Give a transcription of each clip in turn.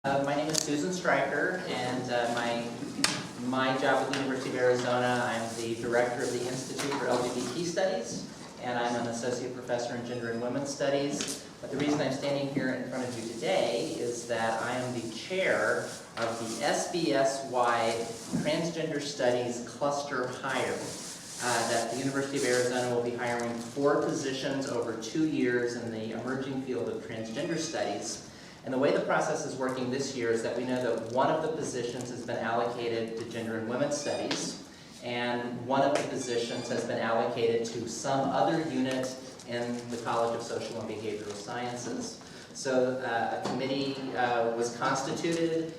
My name is Susan Stryker, and my job at the University of Arizona, I'm the director of the Institute for LGBT Studies, and I'm an associate professor in gender and women's studies. But the reason I'm standing here in front of you today is that I am the chair of the SBS-wide Transgender Studies Cluster Hire. That the University of Arizona will be hiring 4 positions over 2 years in the emerging field of transgender studies. And the way the process is working this year is that we know that one of the positions has been allocated to gender and women's studies, and one of the positions has been allocated to some other unit in the College of Social and Behavioral Sciences. So a committee was constituted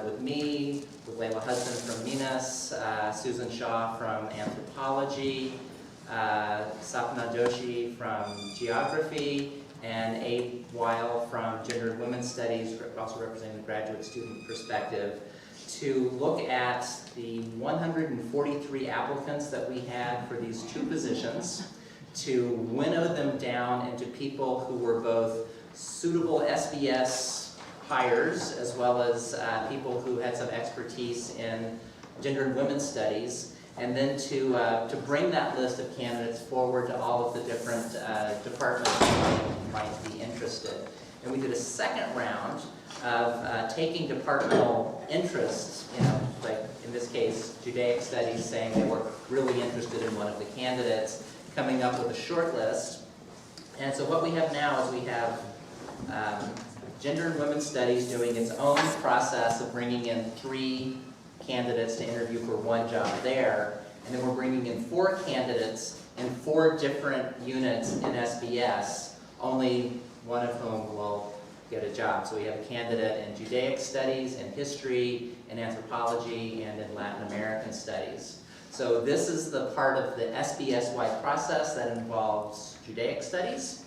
with me, with Layla Hudson from Minas, Susan Shaw from Anthropology, Sapna Doshi from Geography, and Abe Weil from Gender and Women's Studies, also representing the graduate student perspective, to look at the 143 applicants that we had for these 2 positions, to winnow them down into people who were both suitable SBS hires, as well as people who had some expertise in gender and women's studies, and then to bring that list of candidates forward to all of the different departments that might be interested. And we did a second round of taking departmental interests, like in this case, Judaic studies, saying they were really interested in one of the candidates, coming up with a short list. And so what we have now is we have gender and women's studies doing its own process of bringing in 3 candidates to interview for 1 job there, and then we're bringing in 4 candidates in 4 different units in SBS, only one of whom will get a job. So we have a candidate in Judaic studies, in history, in anthropology, and in Latin American studies. So this is the part of the SBS-wide process that involves Judaic studies.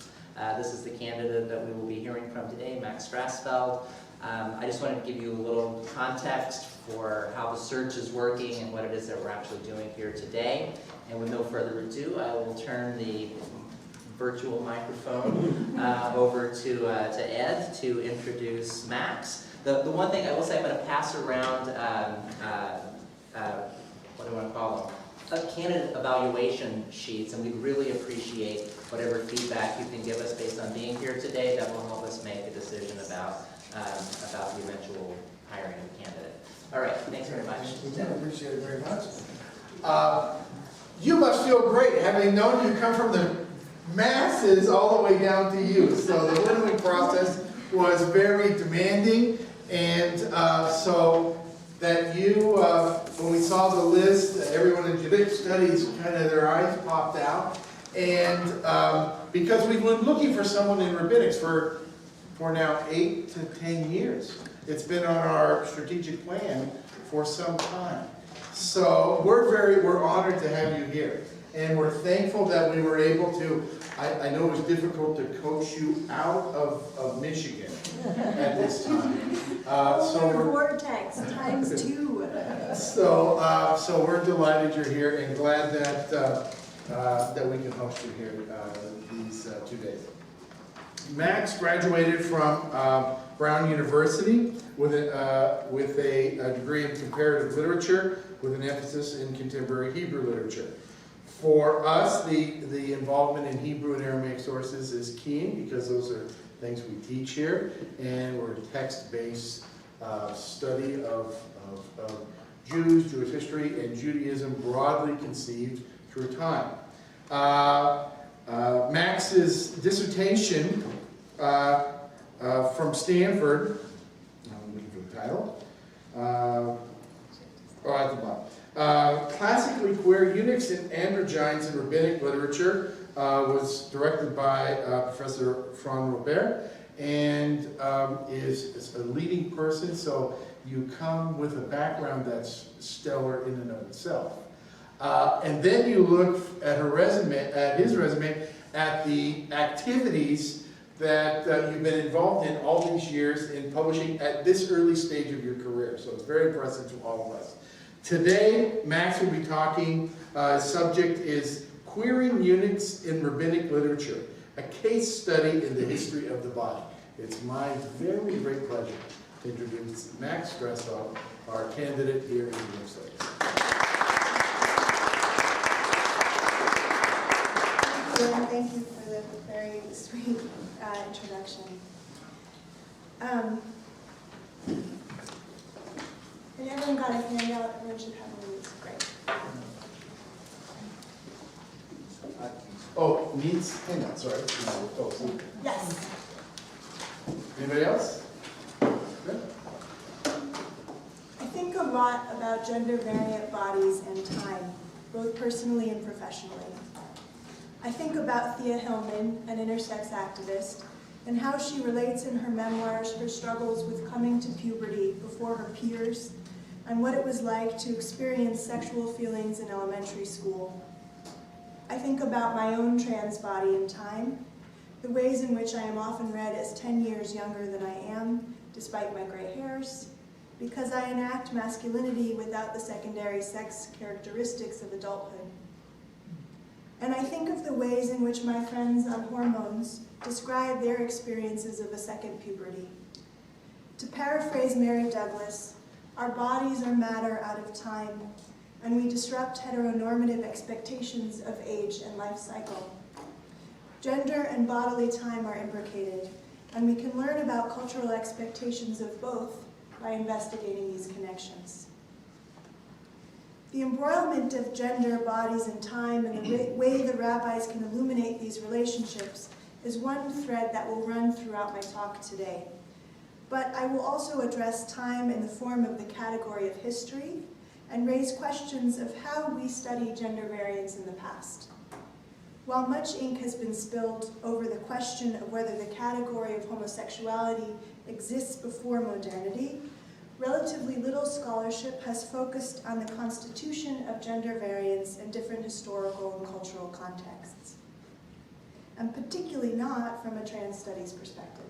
This is the candidate that we will be hearing from today, Max Strassfeld. I just wanted to give you a little context for how the search is working and what it is that we're actually doing here today. And with no further ado, I will turn the virtual microphone over to Ed to introduce Max. The one thing I will say, I'm going to pass around, what do I want to call them? Candidate evaluation sheets, and we'd really appreciate whatever feedback you can give us based on being here today. That will help us make a decision about the eventual hiring of the candidate. All right, thanks very much. I appreciate it very much. You must feel great having known you come from the masses all the way down to you. So the winnowing process was very demanding, and so that you, when we saw the list, everyone in Judaic studies, kind of their eyes popped out. And because we've been looking for someone in rabbinics for now 8 to 10 years. It's been on our strategic plan for some time. So we're honored to have you here. And we're thankful that we were able to, I know it was difficult to coach you out of Michigan at this time. So we're vortex times 2. So we're delighted you're here and glad that we can host you here these 2 days. Max graduated from Brown University with a degree in comparative literature with an emphasis in contemporary Hebrew literature. For us, the involvement in Hebrew and Aramaic sources is key because those are things we teach here, and we're a text-based study of Jews, Jewish history, and Judaism broadly conceived through time. Max's dissertation from Stanford, I'm looking for the title, at the bottom. Classically queer eunuchs and androgynes in rabbinic literature was directed by Professor Fran Robert, and is a leading person, so you come with a background that's stellar in and of itself. And then you look at his resume, at the activities that you've been involved in all these years in publishing at this early stage of your career. So it's very impressive to all of us. Today, Max will be talking, subject is Queering Eunuchs in Rabbinic Literature, a case study in the history of the body. It's my very great pleasure to introduce Max Strassfeld, our candidate here in Gender Studies. Thank you for the very sweet introduction. And everyone got a handout, everyone should have one of these. Great. Oh, needs handouts, sorry. Oh, Yes. anybody else? Good. I think a lot about gender variant bodies and time, both personally and professionally. I think about Thea Hillman, an intersex activist, and how she relates in her memoirs her struggles with coming to puberty before her peers, and what it was like to experience sexual feelings in elementary school. I think about my own trans body and time, the ways in which I am often read as 10 years younger than I am, despite my gray hairs, because I enact masculinity without the secondary sex characteristics of adulthood. And I think of the ways in which my friends on hormones describe their experiences of a second puberty. To paraphrase Mary Douglas, our bodies are matter out of time, and we disrupt heteronormative expectations of age and life cycle. Gender and bodily time are imbricated, and we can learn about cultural expectations of both by investigating these connections. The embroilment of gender, bodies, and time, and the way the rabbis can illuminate these relationships is one thread that will run throughout my talk today. But I will also address time in the form of the category of history and raise questions of how we study gender variance in the past. While much ink has been spilled over the question of whether the category of homosexuality exists before modernity, relatively little scholarship has focused on the constitution of gender variance in different historical and cultural contexts, and particularly not from a trans studies perspective.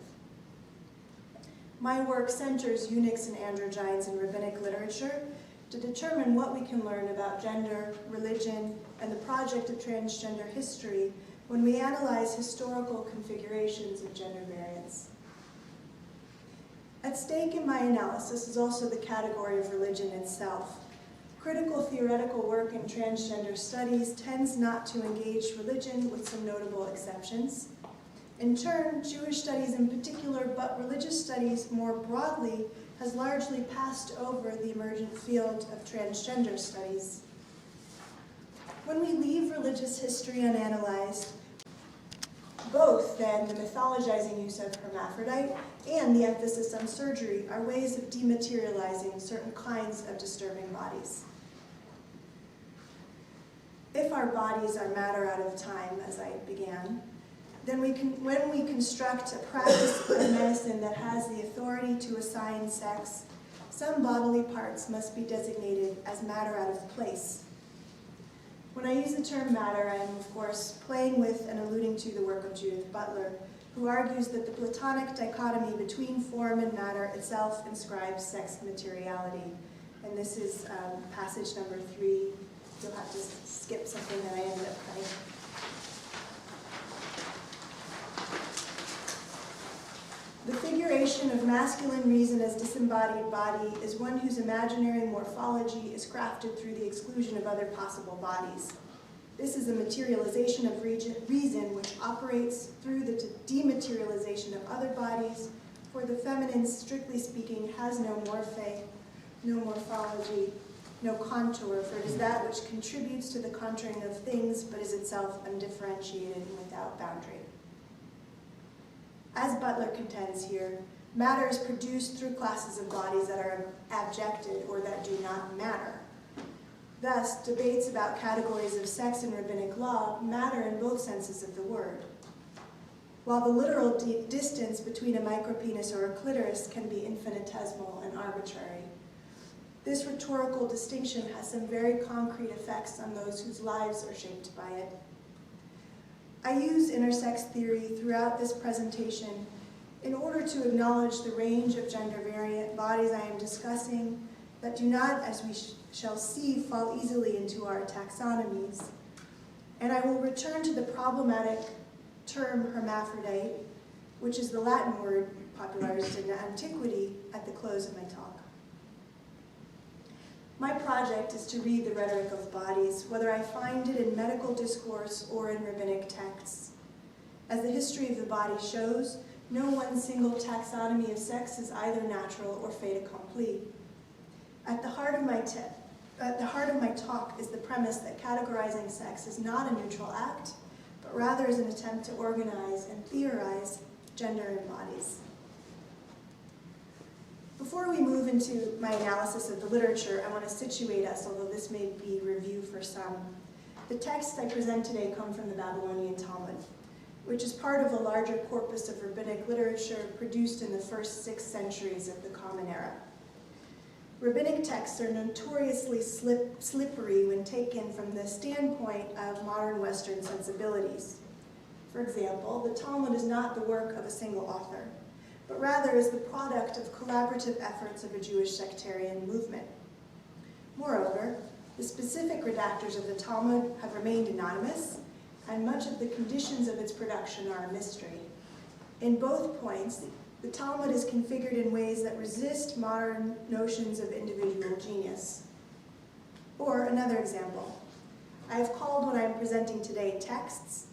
My work centers eunuchs and androgynes in rabbinic literature to determine what we can learn about gender, religion, and the project of transgender history when we analyze historical configurations of gender variance. At stake in my analysis is also the category of religion itself. Critical theoretical work in transgender studies tends not to engage religion, with some notable exceptions. In turn, Jewish studies in particular, but religious studies more broadly, has largely passed over the emergent field of transgender studies. When we leave religious history unanalyzed, both then the mythologizing use of hermaphrodite and the emphasis on surgery are ways of dematerializing certain kinds of disturbing bodies. If our bodies are matter out of time, as I began, then when we construct a practice of medicine that has the authority to assign sex, some bodily parts must be designated as matter out of place. When I use the term matter, I am, of course, playing with and alluding to the work of Judith Butler, who argues that the Platonic dichotomy between form and matter itself inscribes sex materiality. And this is passage number 3. You'll have to skip something that I ended up cutting. The figuration of masculine reason as disembodied body is one whose imaginary morphology is crafted through the exclusion of other possible bodies. This is a materialization of reason which operates through the dematerialization of other bodies, for the feminine, strictly speaking, has no morphe, no morphology, no contour, for it is that which contributes to the contouring of things, but is itself undifferentiated and without boundary. As Butler contends here, matter is produced through classes of bodies that are abjected or that do not matter. Thus, debates about categories of sex in rabbinic law matter in both senses of the word. While the literal distance between a micropenis or a clitoris can be infinitesimal and arbitrary, this rhetorical distinction has some very concrete effects on those whose lives are shaped by it. I use intersex theory throughout this presentation in order to acknowledge the range of gender variant bodies I am discussing that do not, as we shall see, fall easily into our taxonomies. And I will return to the problematic term hermaphrodite, which is the Latin word popularized in antiquity at the close of my talk. My project is to read the rhetoric of bodies, whether I find it in medical discourse or in rabbinic texts. As the history of the body shows, no one single taxonomy of sex is either natural or fait accompli. At the heart of my talk is the premise that categorizing sex is not a neutral act, but rather is an attempt to organize and theorize gender in bodies. Before we move into my analysis of the literature, I want to situate us, although this may be review for some. The texts I present today come from the Babylonian Talmud, which is part of a larger corpus of rabbinic literature produced in the first 6 centuries of the Common Era. Rabbinic texts are notoriously slippery when taken from the standpoint of modern Western sensibilities. For example, the Talmud is not the work of a single author, but rather is the product of collaborative efforts of a Jewish sectarian movement. Moreover, the specific redactors of the Talmud have remained anonymous, and much of the conditions of its production are a mystery. In both points, the Talmud is configured in ways that resist modern notions of individual genius. Or another example, I have called what I am presenting today texts,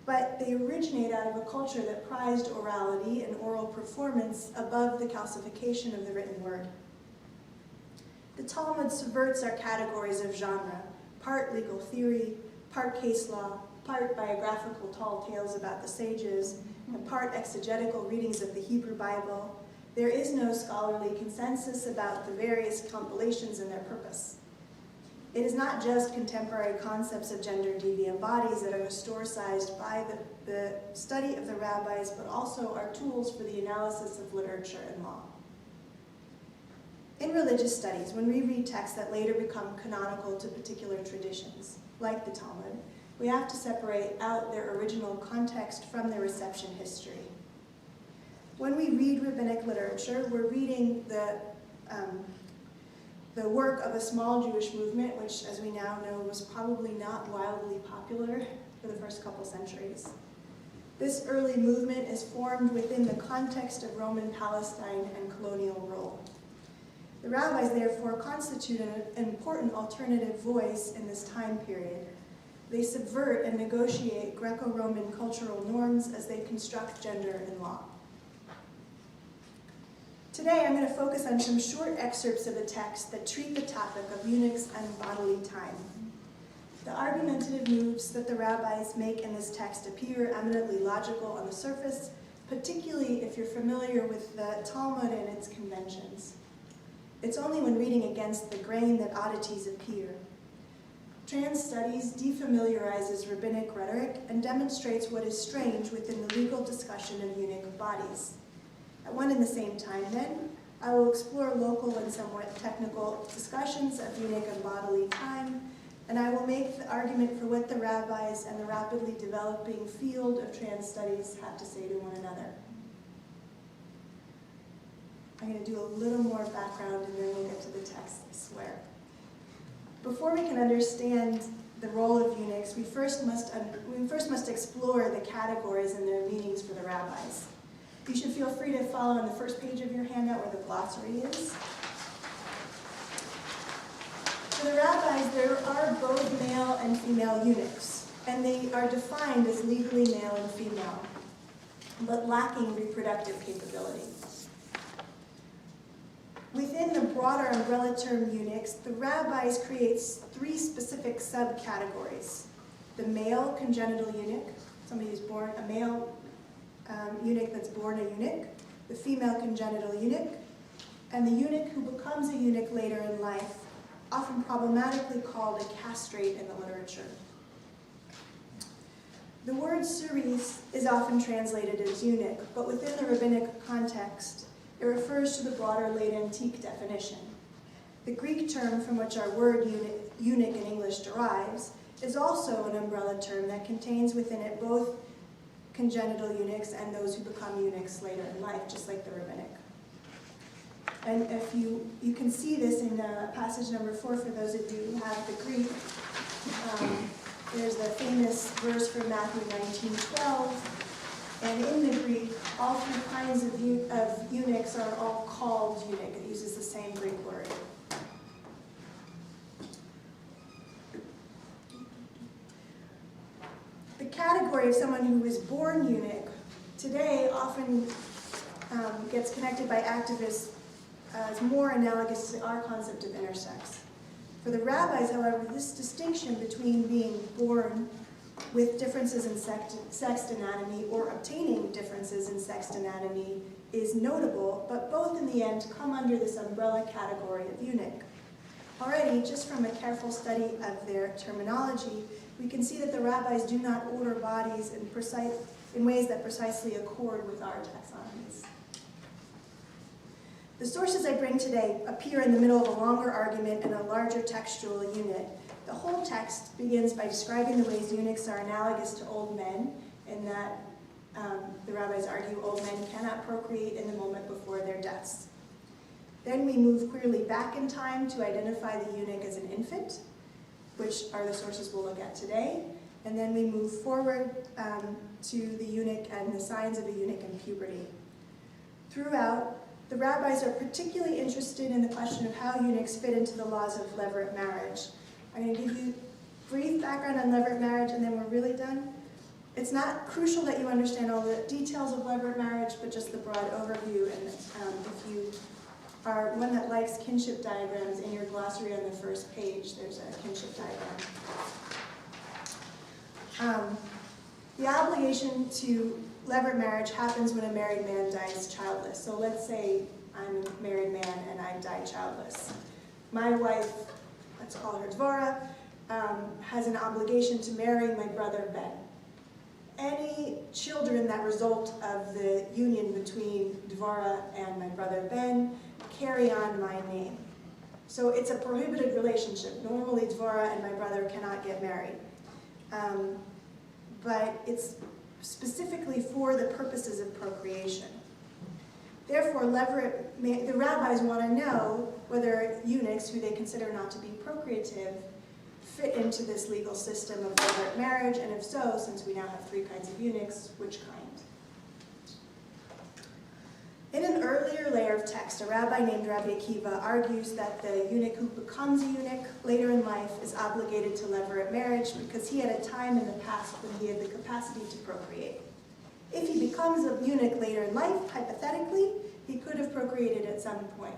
but they originate out of a culture that prized orality and oral performance above the calcification of the written word. The Talmud subverts our categories of genre, part legal theory, part case law, part biographical tall tales about the sages, and part exegetical readings of the Hebrew Bible. There is no scholarly consensus about the various compilations and their purpose. It is not just contemporary concepts of gender-deviant bodies that are historicized by the study of the rabbis, but also are tools for the analysis of literature and law. In religious studies, when we read texts that later become canonical to particular traditions, like the Talmud, we have to separate out their original context from their reception history. When we read rabbinic literature, we're reading the work of a small Jewish movement, which, as we now know, was probably not wildly popular for the first couple centuries. This early movement is formed within the context of Roman Palestine and colonial rule. The rabbis, therefore, constitute an important alternative voice in this time period. They subvert and negotiate Greco-Roman cultural norms as they construct gender in law. Today, I'm going to focus on some short excerpts of the text that treat the topic of eunuchs and bodily time. The argumentative moves that the rabbis make in this text appear eminently logical on the surface, particularly if you're familiar with the Talmud and its conventions. It's only when reading against the grain that oddities appear. Trans studies defamiliarizes rabbinic rhetoric and demonstrates what is strange within the legal discussion of eunuch bodies. At one and the same time, then, I will explore local and somewhat technical discussions of eunuch and bodily time, and I will make the argument for what the rabbis and the rapidly developing field of trans studies have to say to one another. I'm going to do a little more background and then we'll get to the text, I swear. Before we can understand the role of eunuchs, we first must explore the categories and their meanings for the rabbis. You should feel free to follow on the first page of your handout where the glossary is. For the rabbis, there are both male and female eunuchs, and they are defined as legally male and female, but lacking reproductive capability. Within the broader umbrella term eunuchs, the rabbis create 3 specific subcategories. The male congenital eunuch, somebody who's born a male eunuch that's born a eunuch, the female congenital eunuch, and the eunuch who becomes a eunuch later in life, often problematically called a castrate in the literature. The word suris is often translated as eunuch, but within the rabbinic context, it refers to the broader late antique definition. The Greek term from which our word eunuch in English derives is also an umbrella term that contains within it both congenital eunuchs and those who become eunuchs later in life, just like the rabbinic. And if you can see this in passage number 4 for those of you who have the Greek. There's the famous verse from Matthew 19:12. And in the Greek, all three kinds of eunuchs are all called eunuch. It uses the same Greek word. The category of someone who is born eunuch today often gets connected by activists as more analogous to our concept of intersex. For the rabbis, however, this distinction between being born with differences in sex anatomy or obtaining differences in sex anatomy is notable, but both in the end come under this umbrella category of eunuch. Already, just from a careful study of their terminology, we can see that the rabbis do not order bodies in ways that precisely accord with our taxonomies. The sources I bring today appear in the middle of a longer argument and a larger textual unit. The whole text begins by describing the ways eunuchs are analogous to old men, in that the rabbis argue old men cannot procreate in the moment before their deaths. Then we move clearly back in time to identify the eunuch as an infant, which are the sources we'll look at today. And then we move forward to the eunuch and the signs of a eunuch in puberty. Throughout, the rabbis are particularly interested in the question of how eunuchs fit into the laws of levirate marriage. I'm going to give you a brief background on levirate marriage and then we're really done. It's not crucial that you understand all the details of levirate marriage, but just the broad overview. And if you are one that likes kinship diagrams, in your glossary on the first page, there's a kinship diagram. The obligation to levirate marriage happens when a married man dies childless. So let's say I'm a married man and I die childless. My wife, let's call her Dvora, has an obligation to marry my brother Ben. Any children that result of the union between Dvora and my brother Ben carry on my name. So it's a prohibited relationship. Normally Dvora and my brother cannot get married. But it's specifically for the purposes of procreation. Therefore, the rabbis want to know whether eunuchs, who they consider not to be procreative, fit into this legal system of levirate marriage, and if so, since we now have three kinds of eunuchs, which kind? In an earlier layer of text, a rabbi named Rabbi Akiva argues that the eunuch who becomes a eunuch later in life is obligated to levirate marriage because he had a time in the past when he had the capacity to procreate. If he becomes a eunuch later in life, hypothetically, he could have procreated at some point.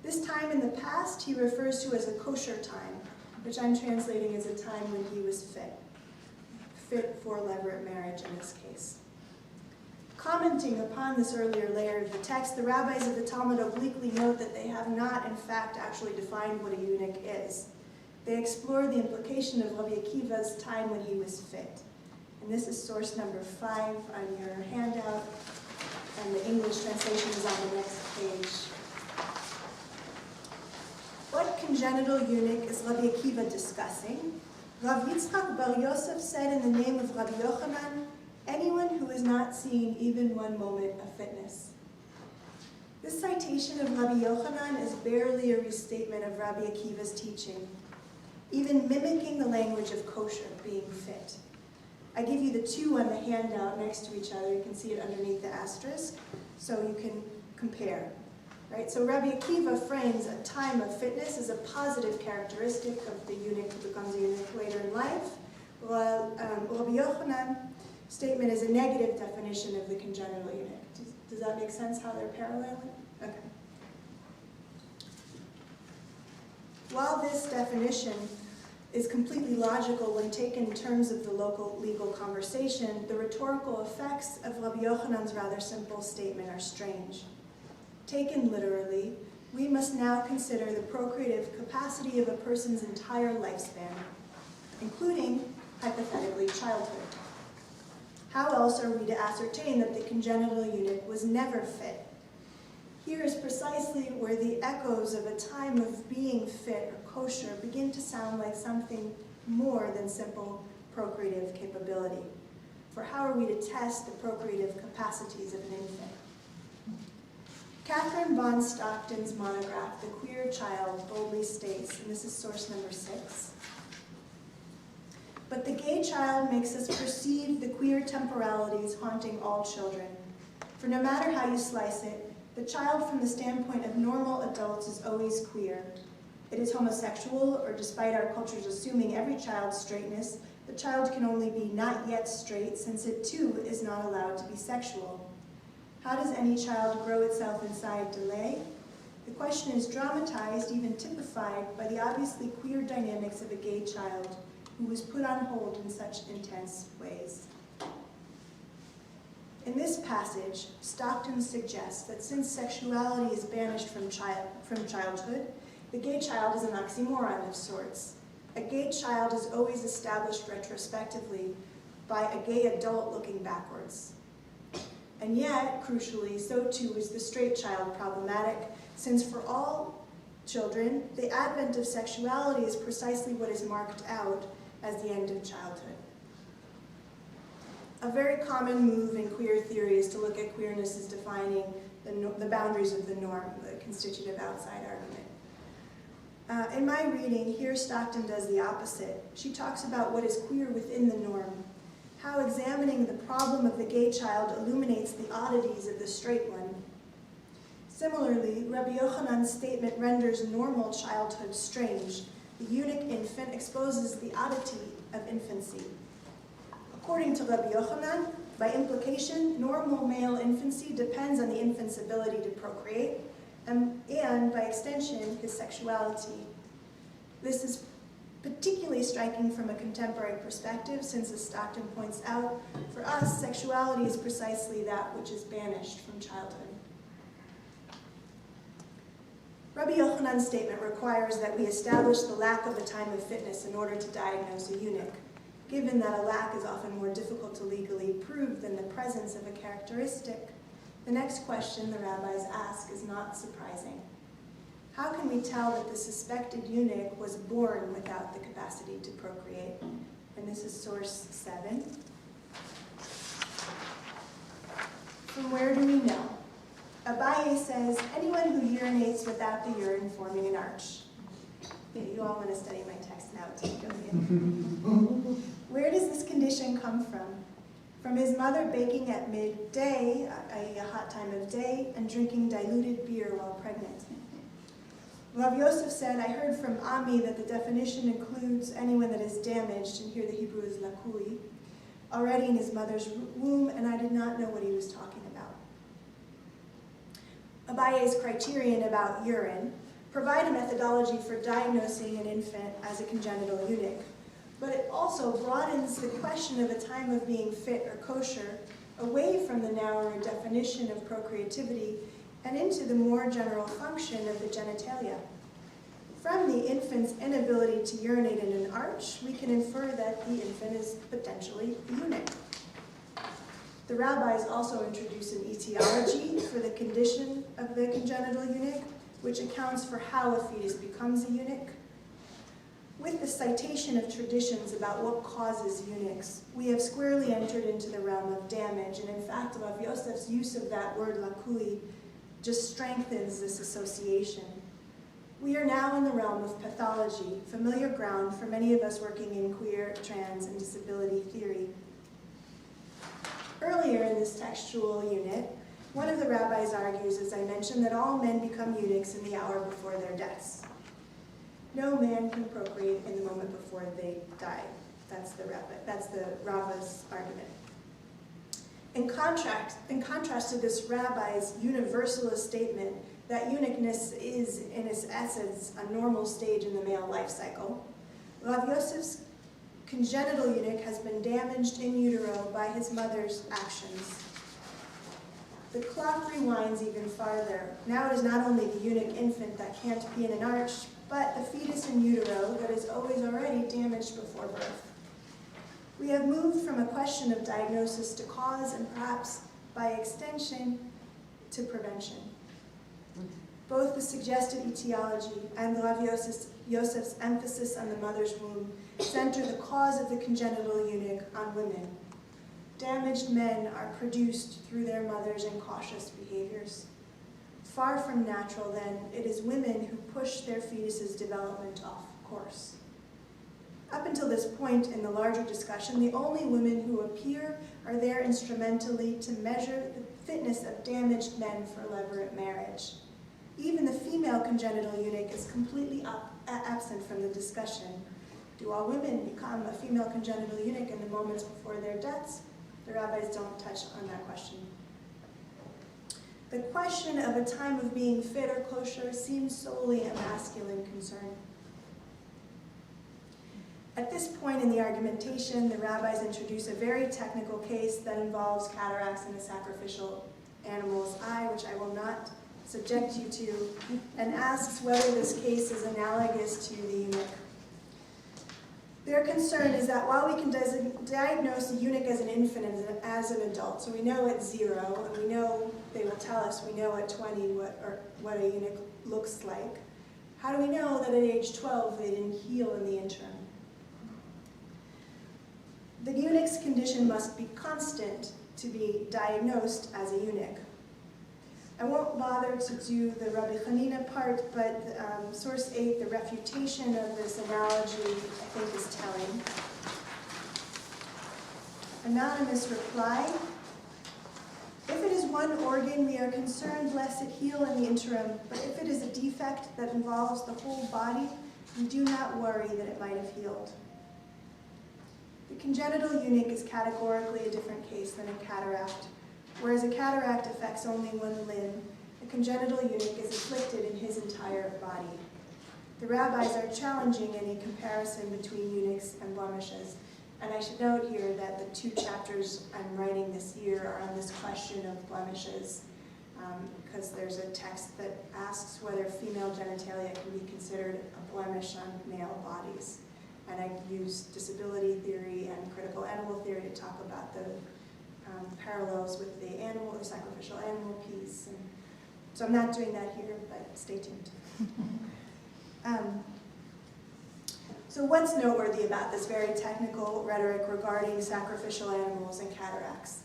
This time in the past he refers to as a kosher time, which I'm translating as a time when he was fit for levirate marriage in this case. Commenting upon this earlier layer of the text, the rabbis of the Talmud obliquely note that they have not, in fact, actually defined what a eunuch is. They explore the implication of Rabbi Akiva's time when he was fit. And this is source number 5 on your handout, and the English translation is on the next page. What congenital eunuch is Rabbi Akiva discussing? Rav Yitzchak Bar Yosef said in the name of Rabbi Yochanan, anyone who has not seen even one moment of fitness. This citation of Rabbi Yochanan is barely a restatement of Rabbi Akiva's teaching, even mimicking the language of kosher, being fit. I give you the two on the handout next to each other. You can see it underneath the asterisk, so you can compare. Right? So Rabbi Akiva frames a time of fitness as a positive characteristic of the eunuch who becomes a eunuch later in life, while Rabbi Yochanan's statement is a negative definition of the congenital eunuch. Does that make sense how they're paralleling? Okay. While this definition is completely logical when taken in terms of the local legal conversation, the rhetorical effects of Rabbi Yochanan's rather simple statement are strange. Taken literally, we must now consider the procreative capacity of a person's entire lifespan, including, hypothetically, childhood. How else are we to ascertain that the congenital eunuch was never fit? Here is precisely where the echoes of a time of being fit or kosher begin to sound like something more than simple procreative capability. For how are we to test the procreative capacities of an infant? Catherine von Stockton's monograph, The Queer Child, boldly states, and this is source number 6, But the gay child makes us perceive the queer temporalities haunting all children. For no matter how you slice it, the child from the standpoint of normal adults is always queer. It is homosexual, or despite our culture's assuming every child's straightness, the child can only be not yet straight, since it too is not allowed to be sexual. How does any child grow itself inside delay? The question is dramatized, even typified, by the obviously queer dynamics of a gay child who was put on hold in such intense ways. In this passage, Stockton suggests that since sexuality is banished from childhood, the gay child is an oxymoron of sorts. A gay child is always established retrospectively by a gay adult looking backwards. And yet, crucially, so too is the straight child problematic, since for all children, the advent of sexuality is precisely what is marked out as the end of childhood. A very common move in queer theory is to look at queerness as defining the boundaries of the norm, the constitutive outside argument. In my reading, here Stockton does the opposite. She talks about what is queer within the norm, how examining the problem of the gay child illuminates the oddities of the straight one. Similarly, Rabbi Yochanan's statement renders normal childhood strange. The eunuch infant exposes the oddity of infancy. According to Rabbi Yochanan, by implication, normal male infancy depends on the infant's ability to procreate, and by extension, his sexuality. This is particularly striking from a contemporary perspective, since, as Stockton points out, for us, sexuality is precisely that which is banished from childhood. Rabbi Yochanan's statement requires that we establish the lack of a time of fitness in order to diagnose a eunuch. Given that a lack is often more difficult to legally prove than the presence of a characteristic, the next question the rabbis ask is not surprising. How can we tell that the suspected eunuch was born without the capacity to procreate? And this is source 7. From where do we know? Abaye says, anyone who urinates without the urine forming an arch. Yeah, you all want to study my text now too, don't you? Where does this condition come from? From his mother baking at midday, i.e. a hot time of day, and drinking diluted beer while pregnant. Rav Yosef said, I heard from Ami that the definition includes anyone that is damaged, and here the Hebrew is lakui, already in his mother's womb, and I did not know what he was talking about. Abaye's criterion about urine provide a methodology for diagnosing an infant as a congenital eunuch, but it also broadens the question of a time of being fit or kosher away from the narrower definition of procreativity and into the more general function of the genitalia. From the infant's inability to urinate in an arch, we can infer that the infant is potentially a eunuch. The rabbis also introduce an etiology for the condition of the congenital eunuch, which accounts for how a fetus becomes a eunuch. With the citation of traditions about what causes eunuchs, we have squarely entered into the realm of damage, and in fact, Rav Yosef's use of that word lakui just strengthens this association. We are now in the realm of pathology, familiar ground for many of us working in queer, trans, and disability theory. Earlier in this textual unit, one of the rabbis argues, as I mentioned, that all men become eunuchs in the hour before their deaths. No man can procreate in the moment before they die. That's the Rava's argument. In contrast to this rabbi's universalist statement that eunuchness is, in its essence, a normal stage in the male life cycle, Rav Yosef's congenital eunuch has been damaged in utero by his mother's actions. The clock rewinds even farther. Now it is not only the eunuch infant that can't pee in an arch, but the fetus in utero that is always already damaged before birth. We have moved from a question of diagnosis to cause, and perhaps, by extension, to prevention. Both the suggested etiology and Rav Yosef's emphasis on the mother's womb center the cause of the congenital eunuch on women. Damaged men are produced through their mothers' incautious behaviors. Far from natural, then, it is women who push their fetus's development off course. Up until this point in the larger discussion, the only women who appear are there instrumentally to measure the fitness of damaged men for levirate marriage. Even the female congenital eunuch is completely absent from the discussion. Do all women become a female congenital eunuch in the moments before their deaths? The rabbis don't touch on that question. The question of a time of being fit or kosher seems solely a masculine concern. At this point in the argumentation, the rabbis introduce a very technical case that involves cataracts in a sacrificial animal's eye, which I will not subject you to, and asks whether this case is analogous to the eunuch. Their concern is that while we can diagnose a eunuch as an infant and as an adult, so we know at 0, and we know, they will tell us, we know at 20 what a eunuch looks like, how do we know that at age 12 they didn't heal in the interim? The eunuch's condition must be constant to be diagnosed as a eunuch. I won't bother to do the Rabbi Hanina part, but source 8, the refutation of this analogy, I think is telling. Anonymous reply: if it is one organ, we are concerned lest it heal in the interim, but if it is a defect that involves the whole body, we do not worry that it might have healed. The congenital eunuch is categorically a different case than a cataract. Whereas a cataract affects only one limb, a congenital eunuch is afflicted in his entire body. The rabbis are challenging any comparison between eunuchs and blemishes, and I should note here that the 2 chapters I'm writing this year are on this question of blemishes, because there's a text that asks whether female genitalia can be considered a blemish on male bodies. And I use disability theory and critical animal theory to talk about the parallels with the animal or sacrificial animal piece. And so I'm not doing that here, but stay tuned. So what's noteworthy about this very technical rhetoric regarding sacrificial animals and cataracts?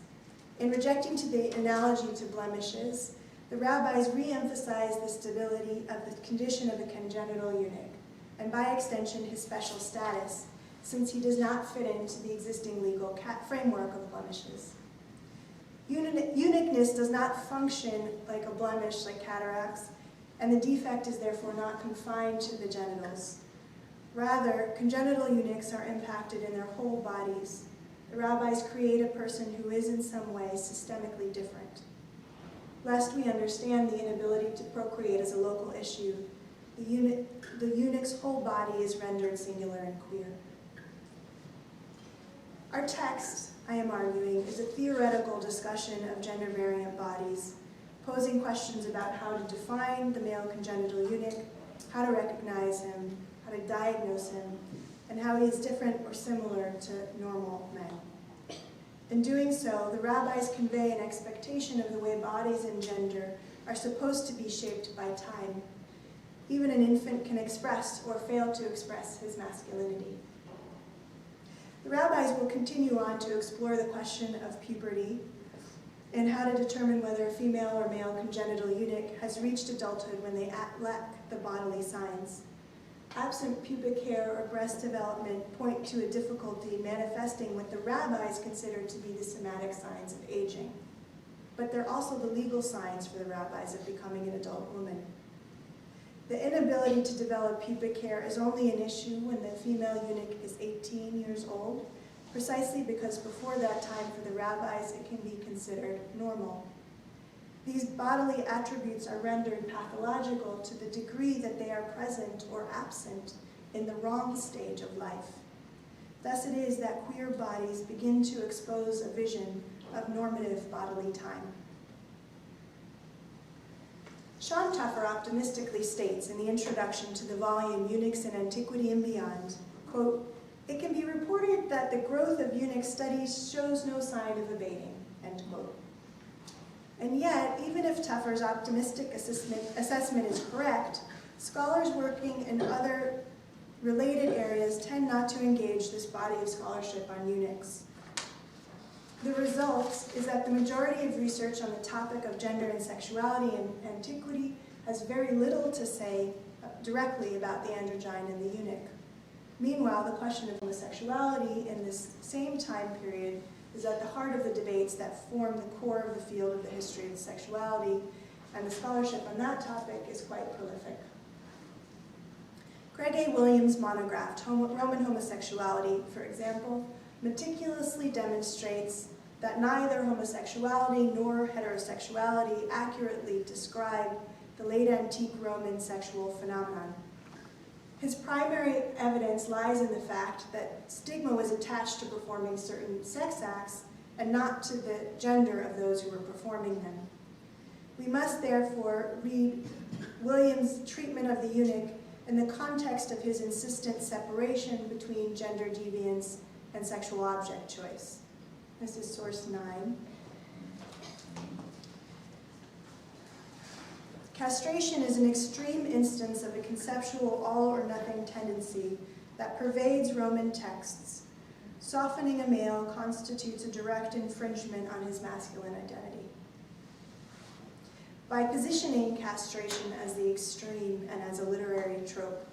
In rejecting the analogy to blemishes, the rabbis re-emphasize the stability of the condition of the congenital eunuch, and by extension his special status, since he does not fit into the existing legal framework of blemishes. Eunuchness does not function like a blemish, like cataracts, and the defect is therefore not confined to the genitals. Rather, congenital eunuchs are impacted in their whole bodies. The rabbis create a person who is in some way systemically different. Lest we understand the inability to procreate as a local issue, the eunuch's whole body is rendered singular and queer. Our text, I am arguing, is a theoretical discussion of gender-variant bodies, posing questions about how to define the male congenital eunuch, how to recognize him, how to diagnose him, and how he is different or similar to normal men. In doing so, the rabbis convey an expectation of the way bodies and gender are supposed to be shaped by time. Even an infant can express or fail to express his masculinity. The rabbis will continue on to explore the question of puberty and how to determine whether a female or male congenital eunuch has reached adulthood when they lack the bodily signs. Absent pubic hair or breast development point to a difficulty manifesting what the rabbis consider to be the somatic signs of aging. But they're also the legal signs for the rabbis of becoming an adult woman. The inability to develop pubic hair is only an issue when the female eunuch is 18 years old, precisely because before that time for the rabbis it can be considered normal. These bodily attributes are rendered pathological to the degree that they are present or absent in the wrong stage of life. Thus it is that queer bodies begin to expose a vision of normative bodily time. Sean Tuffer optimistically states in the introduction to the volume Eunuchs in Antiquity and Beyond, quote, "It can be reported that the growth of eunuch studies shows no sign of abating," end quote. And yet, even if Tuffer's optimistic assessment is correct, scholars working in other related areas tend not to engage this body of scholarship on eunuchs. The result is that the majority of research on the topic of gender and sexuality in antiquity has very little to say directly about the androgyne and the eunuch. Meanwhile, the question of homosexuality in this same time period is at the heart of the debates that form the core of the field of the history of sexuality, and the scholarship on that topic is quite prolific. Greg A. Williams' monograph, Roman Homosexuality, for example, meticulously demonstrates that neither homosexuality nor heterosexuality accurately describe the late antique Roman sexual phenomenon. His primary evidence lies in the fact that stigma was attached to performing certain sex acts and not to the gender of those who were performing them. We must therefore read Williams' treatment of the eunuch in the context of his insistent separation between gender deviance and sexual object choice. This is source 9. Castration is an extreme instance of a conceptual all-or-nothing tendency that pervades Roman texts. Softening a male constitutes a direct infringement on his masculine identity. By positioning castration as the extreme and as a literary trope,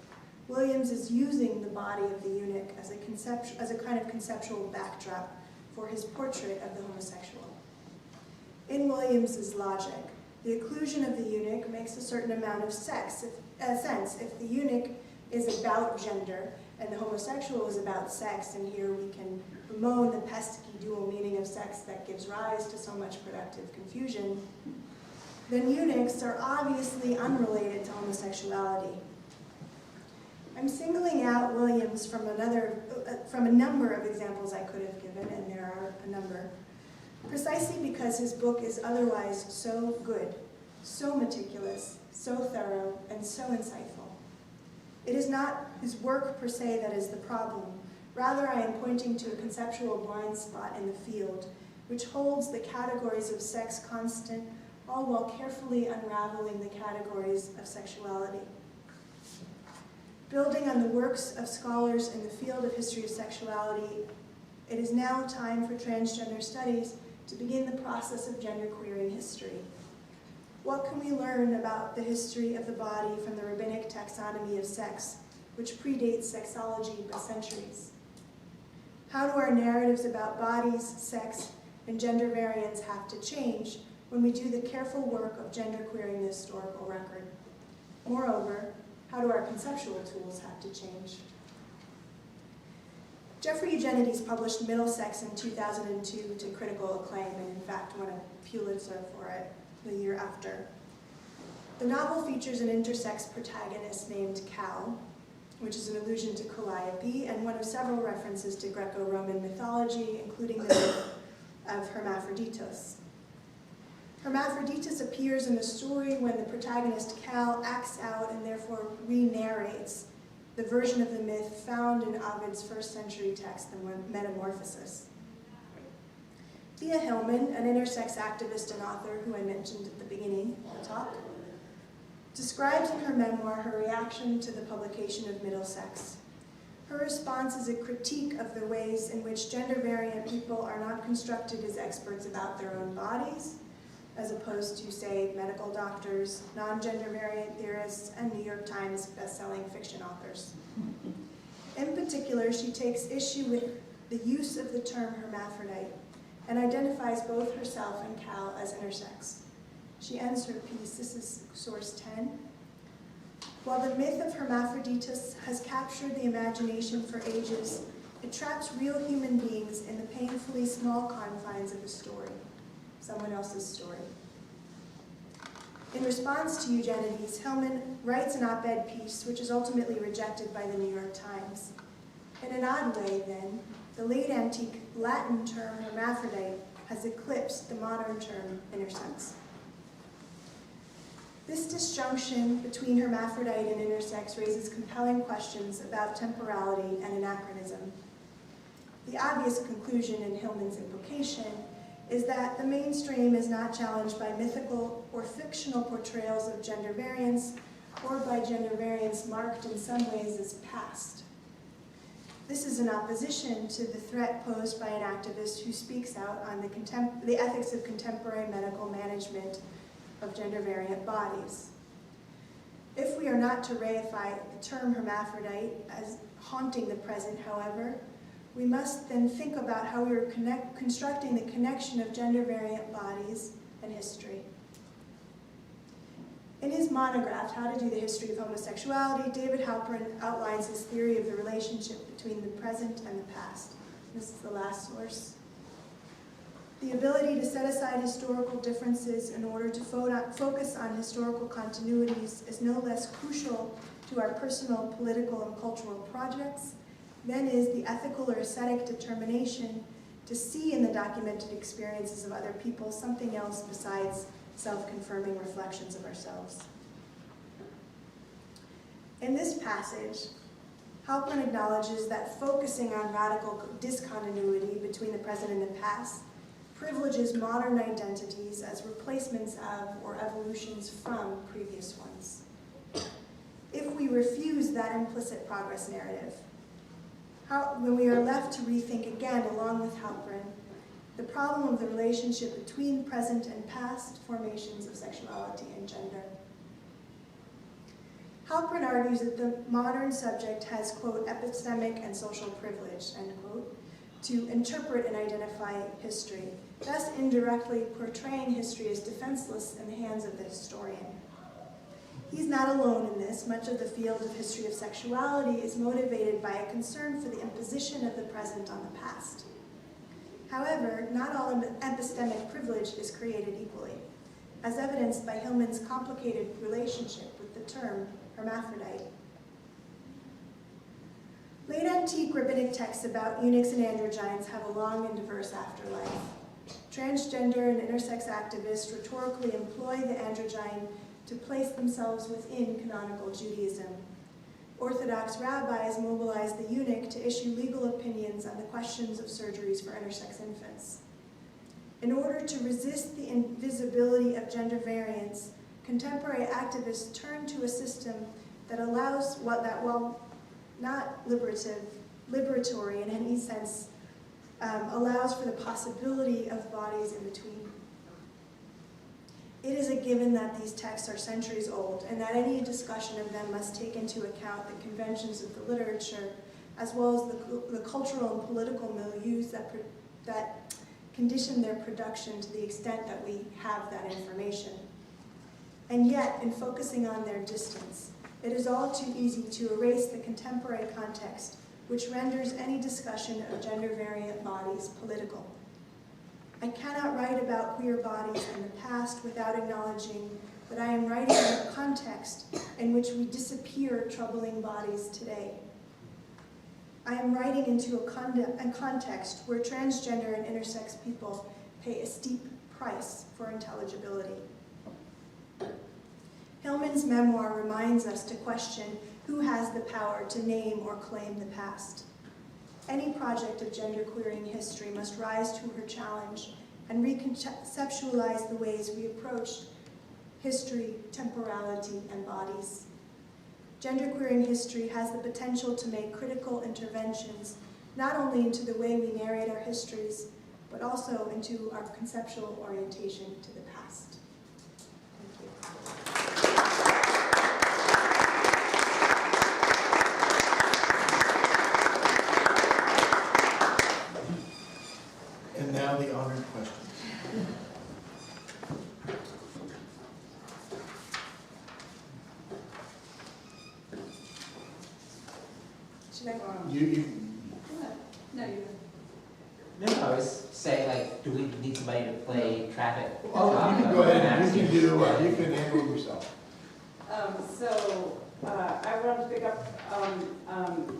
Williams is using the body of the eunuch as a kind of conceptual backdrop for his portrait of the homosexual. In Williams's logic, the occlusion of the eunuch makes a certain amount of sense. If the eunuch is about gender and the homosexual is about sex, and here we can bemoan the pesky dual meaning of sex that gives rise to so much productive confusion, then eunuchs are obviously unrelated to homosexuality. I'm singling out Williams from a number of examples I could have given, and there are a number, precisely because his book is otherwise so good, so meticulous, so thorough, and so insightful. It is not his work per se that is the problem. Rather, I am pointing to a conceptual blind spot in the field, which holds the categories of sex constant, all while carefully unraveling the categories of sexuality. Building on the works of scholars in the field of history of sexuality, it is now time for transgender studies to begin the process of genderqueering history. What can we learn about the history of the body from the rabbinic taxonomy of sex, which predates sexology by centuries? How do our narratives about bodies, sex, and gender variance have to change when we do the careful work of genderqueering the historical record? Moreover, how do our conceptual tools have to change? Jeffrey Eugenides published Middlesex in 2002 to critical acclaim, and in fact won a Pulitzer for it the year after. The novel features an intersex protagonist named Cal, which is an allusion to Calliope, and one of several references to Greco-Roman mythology, including the myth of Hermaphroditus. Hermaphroditus appears in the story when the protagonist Cal acts out and therefore re-narrates the version of the myth found in Ovid's first century text, the Metamorphosis. Thea Hillman, an intersex activist and author who I mentioned at the beginning of the talk, describes in her memoir her reaction to the publication of Middlesex. Her response is a critique of the ways in which gender-variant people are not constructed as experts about their own bodies, as opposed to, say, medical doctors, non-gender variant theorists, and New York Times best-selling fiction authors. In particular, she takes issue with the use of the term hermaphrodite and identifies both herself and Cal as intersex. She ends her piece, this is source 10. While the myth of Hermaphroditus has captured the imagination for ages, it traps real human beings in the painfully small confines of a story, someone else's story. In response to Eugenides, Hillman writes an op-ed piece which is ultimately rejected by the New York Times. In an odd way, then, the late antique Latin term hermaphrodite has eclipsed the modern term intersex. This disjunction between hermaphrodite and intersex raises compelling questions about temporality and anachronism. The obvious conclusion in Hillman's implication is that the mainstream is not challenged by mythical or fictional portrayals of gender variance or by gender variance marked in some ways as past. This is in opposition to the threat posed by an activist who speaks out on the ethics of contemporary medical management of gender variant bodies. If we are not to reify the term hermaphrodite as haunting the present, however, we must then think about how we are constructing the connection of gender-variant bodies and history. In his monograph, How to Do the History of Homosexuality, David Halperin outlines his theory of the relationship between the present and the past. This is the last source. The ability to set aside historical differences in order to focus on historical continuities is no less crucial to our personal, political, and cultural projects than is the ethical or aesthetic determination to see in the documented experiences of other people something else besides self-confirming reflections of ourselves. In this passage, Halperin acknowledges that focusing on radical discontinuity between the present and the past privileges modern identities as replacements of or evolutions from previous ones. If we refuse that implicit progress narrative, when we are left to rethink again, along with Halperin, the problem of the relationship between present and past formations of sexuality and gender. Halperin argues that the modern subject has, quote, epistemic and social privilege, end quote, to interpret and identify history, thus indirectly portraying history as defenseless in the hands of the historian. He's not alone in this. Much of the field of history of sexuality is motivated by a concern for the imposition of the present on the past. However, not all epistemic privilege is created equally, as evidenced by Hillman's complicated relationship with the term hermaphrodite. Late antique rabbinic texts about eunuchs and androgynes have a long and diverse afterlife. Transgender and intersex activists rhetorically employ the androgyne to place themselves within canonical Judaism. Orthodox rabbis mobilize the eunuch to issue legal opinions on the questions of surgeries for intersex infants. In order to resist the invisibility of gender variance, contemporary activists turn to a system that allows while not liberatory in any sense, allows for the possibility of bodies in between. It is a given that these texts are centuries old and that any discussion of them must take into account the conventions of the literature as well as the cultural and political milieus that condition their production to the extent that we have that information. And yet, in focusing on their distance, it is all too easy to erase the contemporary context, which renders any discussion of gender-variant bodies political. I cannot write about queer bodies in the past without acknowledging that I am writing in a context in which we disappear troubling bodies today. I am writing into a context where transgender and intersex people pay a steep price for intelligibility. Hillman's memoir reminds us to question who has the power to name or claim the past. Any project of genderqueering history must rise to her challenge and reconceptualize the ways we approach history, temporality, and bodies. Genderqueering history has the potential to make critical interventions not only into the way we narrate our histories, but also into our conceptual orientation to the past. Thank you. And now the honored questions. Should I go on? No, you No, I was saying, like, do we need somebody to play traffic? Oh, you can go ahead, you can you can handle yourself. I wanted to pick up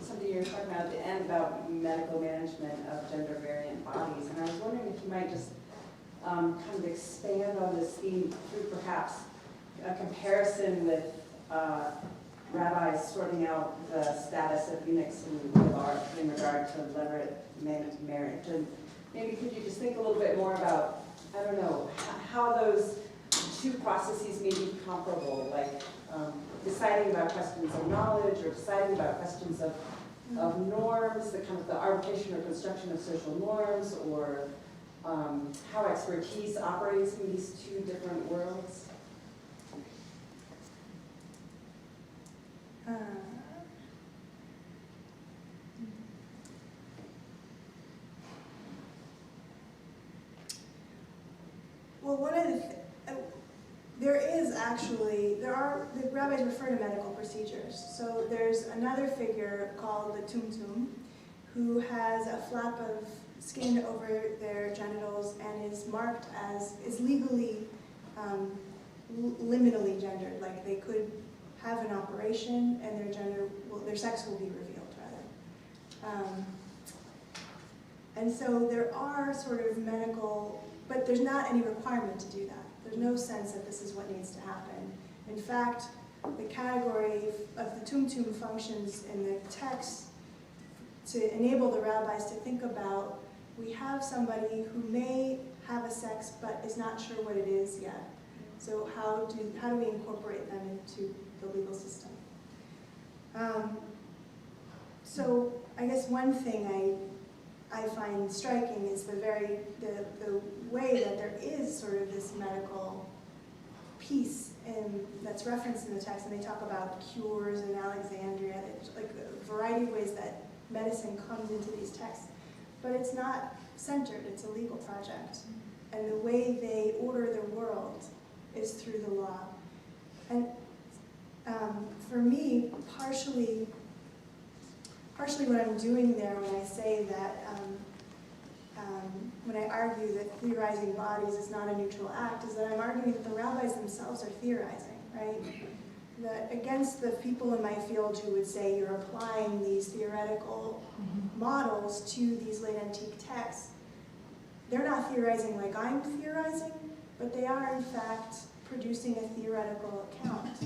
something you were talking about at the end about medical management of gender variant bodies, and I was wondering if you might just kind of expand on this theme through perhaps a comparison with rabbis sorting out the status of eunuchs in regard to levirate marriage. And maybe could you just think a little bit more about, I don't know, how those two processes may be comparable, like deciding about questions of knowledge or deciding about questions of norms, the kind of the arbitration or construction of social norms, or how expertise operates in these two different worlds? Well, one of the, the rabbis refer to medical procedures. So there's another figure called the tumtum, who has a flap of skin over their genitals and is marked as, is legally, liminally gendered. Like they could have an operation and their gender, their sex will be revealed, rather. And so there are sort of medical, but there's not any requirement to do that. There's no sense that this is what needs to happen. In fact, the category of the tumtum functions in the text to enable the rabbis to think about, we have somebody who may have a sex but is not sure what it is yet. So how do we incorporate them into the legal system? So I guess one thing I find striking is the way that there is sort of this medical piece that's referenced in the text, and they talk about cures in Alexandria, like a variety of ways that medicine comes into these texts, but it's not centered, it's a legal project. And the way they order the world is through the law. And for me, partially what I'm doing there when I say that, when I argue that theorizing bodies is not a neutral act, is that I'm arguing that the rabbis themselves are theorizing, right? That against the people in my field who would say you're applying these theoretical models to these late antique texts, they're not theorizing like I'm theorizing, but they are in fact producing a theoretical account,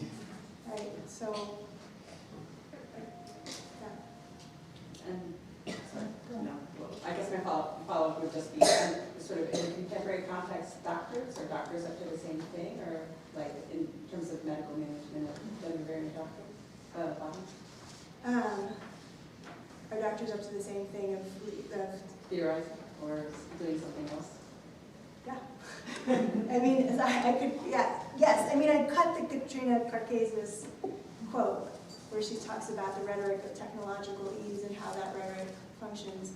right? So, yeah. And, sorry, no, well, I guess my follow-up would just be sort of in a contemporary context, doctors up to the same thing, or like in terms of medical management of gender variant bodies? Are doctors up to the same thing of Theorizing or doing something else? yeah. I mean, I could, yeah, yes. I mean, I cut the Katrina Carcase's quote where she talks about the rhetoric of technological ease and how that rhetoric functions.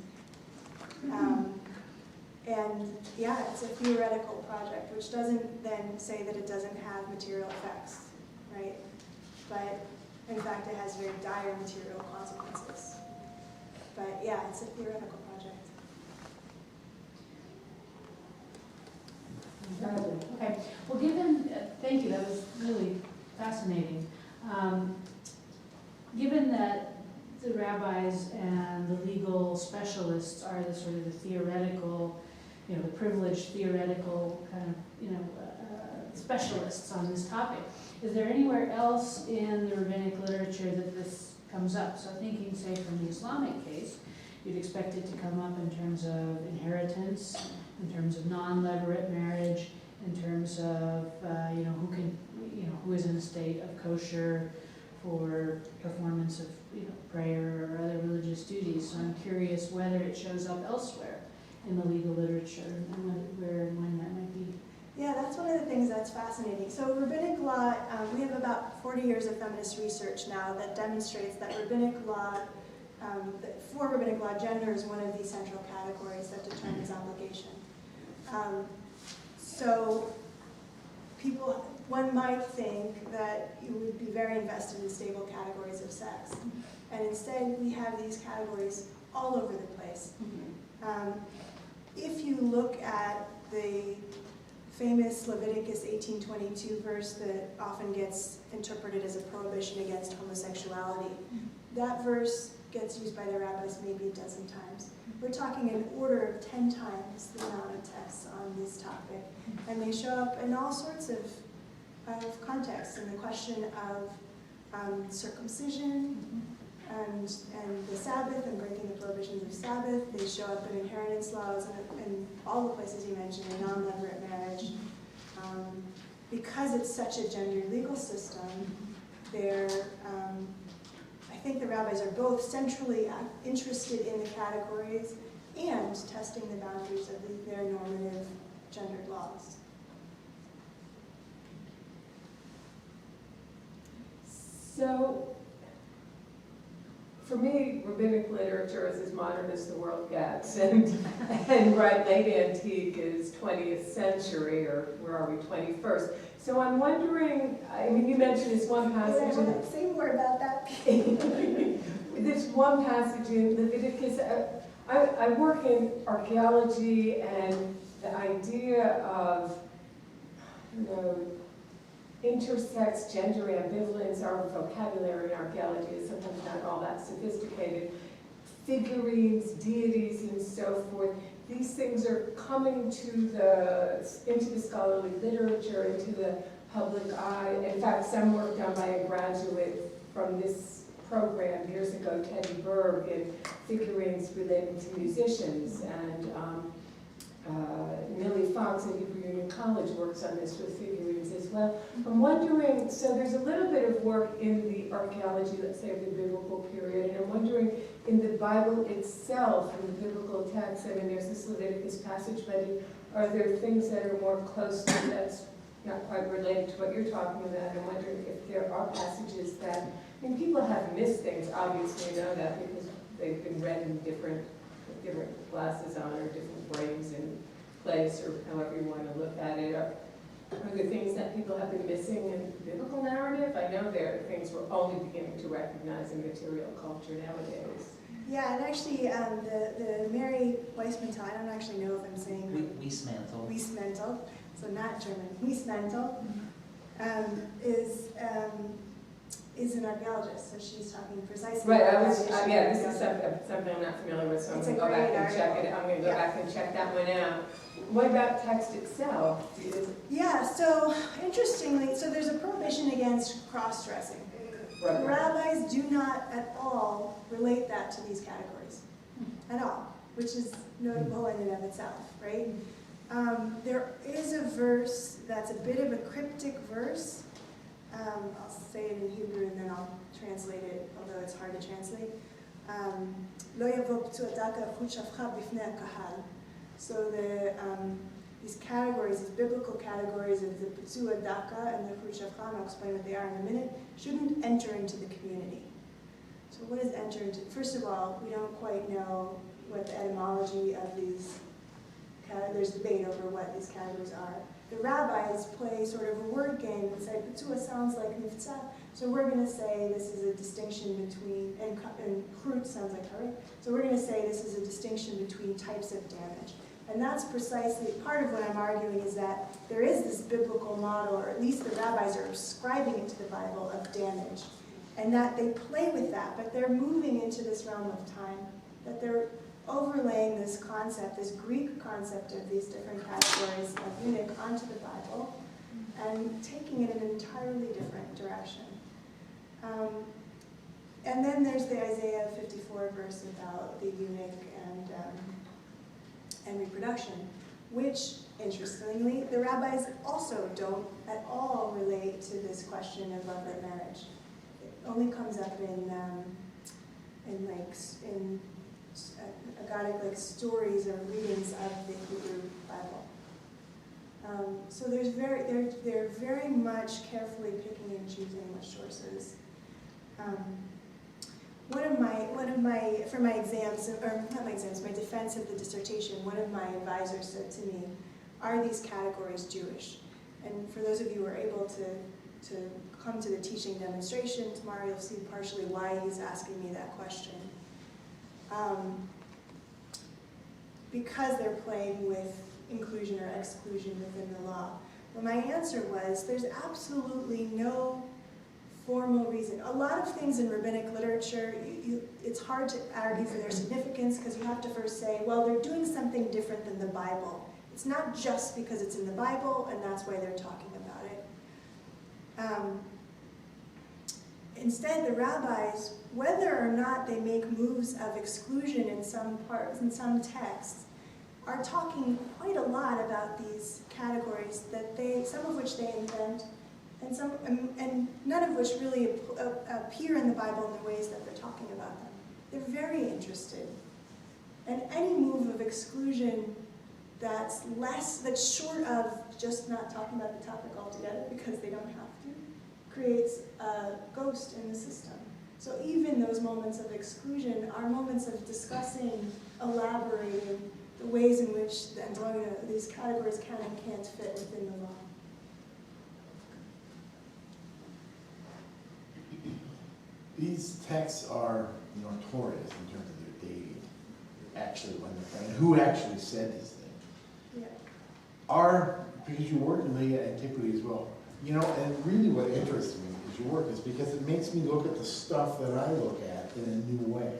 And yeah, it's a theoretical project, which doesn't then say that it doesn't have material effects, right? But in fact, it has very dire material consequences. But yeah, it's a theoretical project. Okay, well given, thank you, that was really fascinating. Given that the rabbis and the legal specialists are the sort of the theoretical, the privileged theoretical kind of, specialists on this topic, is there anywhere else in the rabbinic literature that this comes up? So thinking, say, from the Islamic case, you'd expect it to come up in terms of inheritance, in terms of non-levirate marriage, in terms of who is in a state of kosher for performance of prayer or other religious duties. So I'm curious whether it shows up elsewhere in the legal literature and where and when that might be. Yeah, that's one of the things that's fascinating. So rabbinic law, we have about 40 years of feminist research now that demonstrates that rabbinic law, for rabbinic law, gender is one of the central categories that determines obligation. So one might think that you would be very invested in stable categories of sex. And instead, we have these categories all over the place. If you look at the famous Leviticus 18:22 verse that often gets interpreted as a prohibition against homosexuality, that verse gets used by the rabbis maybe a dozen times. We're talking an order of 10 times the amount of texts on this topic. And they show up in all sorts of contexts, in the question of circumcision and the Sabbath and breaking the prohibitions of Sabbath. They show up in inheritance laws and all the places you mentioned, in non-levirate marriage. Because it's such a gendered legal system, I think the rabbis are both centrally interested in the categories and testing the boundaries of their normative gendered laws. So for me, rabbinic literature is as modern as the world gets, and late antique is 20th century, or where are we, 21st. So I'm wondering, I mean, you mentioned this one passage. Say more about that. This one passage in Leviticus. I work in archaeology, and the idea of, intersex, gender ambivalence, our vocabulary in archaeology is sometimes not all that sophisticated. Figurines, deities, and so forth. These things are coming into the scholarly literature, into the public eye. In fact, some work done by a graduate from this program years ago, Teddy Berg, in figurines relating to musicians, and Millie Fox at Hebrew Union College works on this with figurines as well. I'm wondering, so there's a little bit of work in the archaeology, let's say, of the biblical period, and I'm wondering, in the Bible itself, in the biblical text, I mean, there's this Leviticus passage, but are there things that are more close to that's not quite related to what you're talking about? I'm wondering if there are passages that, I mean, people have missed things, obviously know that, because they've been read in different glasses on, or different brains in place, or however you want to look at it. Are there things that people have been missing in the biblical narrative? I know there are things we're only beginning to recognize in material culture nowadays. Yeah, and actually, the Mary Weissmantel, I don't actually know if I'm saying Weissmantel, so not German. Weissmantel is an archaeologist, so she's talking precisely. Right, about this that is something I'm not familiar with, so I'm It's going a to go back great and check article. it. I'm going to go back and check that one out. What about text itself? Yeah, so interestingly, so there's a prohibition against cross-dressing. Right. Rabbis do not at all relate that to these categories, at all, which is notable in and of itself, right? There is a verse that's a bit of a cryptic verse. I'll say it in Hebrew and then I'll translate it, although it's hard to translate. Lo yavo p'tu'ataka chut shavcha b'fnei ha'kahal. So these categories, these biblical categories of the P'tzua Daka and the Chut Shavcha, I'll explain what they are in a minute, shouldn't enter into the community. So what is enter into? First of all, we don't quite know what the etymology of these categories, there's debate over what these categories are. The rabbis play sort of a word game and say, P'tzua sounds like Niftzah, so we're going to say this is a distinction between, and Chrut sounds like Harit, so we're going to say this is a distinction between types of damage. And that's precisely, part of what I'm arguing is that there is this biblical model, or at least the rabbis are ascribing it to the Bible, of damage. And that they play with that, but they're moving into this realm of time, that they're overlaying this concept, this Greek concept of these different categories of eunuch onto the Bible, and taking it in an entirely different direction. And then there's the Isaiah 54 verse about the eunuch and reproduction, which, interestingly, the rabbis also don't at all relate to this question of love-led marriage. It only comes up in agadic stories or readings of the Hebrew Bible. So they're very much carefully picking and choosing which sources. For my exams, or not my exams, my defense of the dissertation, one of my advisors said to me, are these categories Jewish? And for those of you who are able to come to the teaching demonstration tomorrow, you'll see partially why he's asking me that question. Because they're playing with inclusion or exclusion within the law. But my answer was, there's absolutely no formal reason. A lot of things in rabbinic literature, it's hard to argue for their significance because you have to first say, well, they're doing something different than the Bible. It's not just because it's in the Bible and that's why they're talking about it. Instead, the rabbis, whether or not they make moves of exclusion in some parts, in some texts, are talking quite a lot about these categories that some of which they invent, and none of which really appear in the Bible in the ways that they're talking about them. They're very interested. And any move of exclusion that's short of just not talking about the topic altogether, because they don't have to, creates a ghost in the system. So even those moments of exclusion are moments of discussing, elaborating the ways in which these categories can and can't fit within the law. These texts are notorious in terms of their dating, actually when they're found, who actually said these things. Yeah. Because you work in the antiquity as well, and really what interests me is your work is because it makes me look at the stuff that I look at in a new way,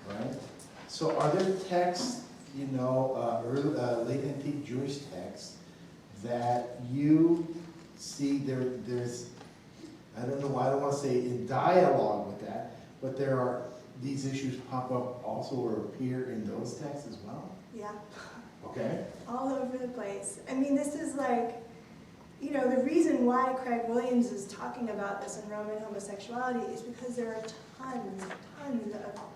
right? So are there texts, late antique Jewish texts that you see there's, I don't know why I don't want to say in dialogue with that, but these issues pop up also or appear in those texts as well? Yeah. Okay. All over the place. I mean, this is like, the reason why Craig Williams is talking about this in Roman homosexuality is because there are tons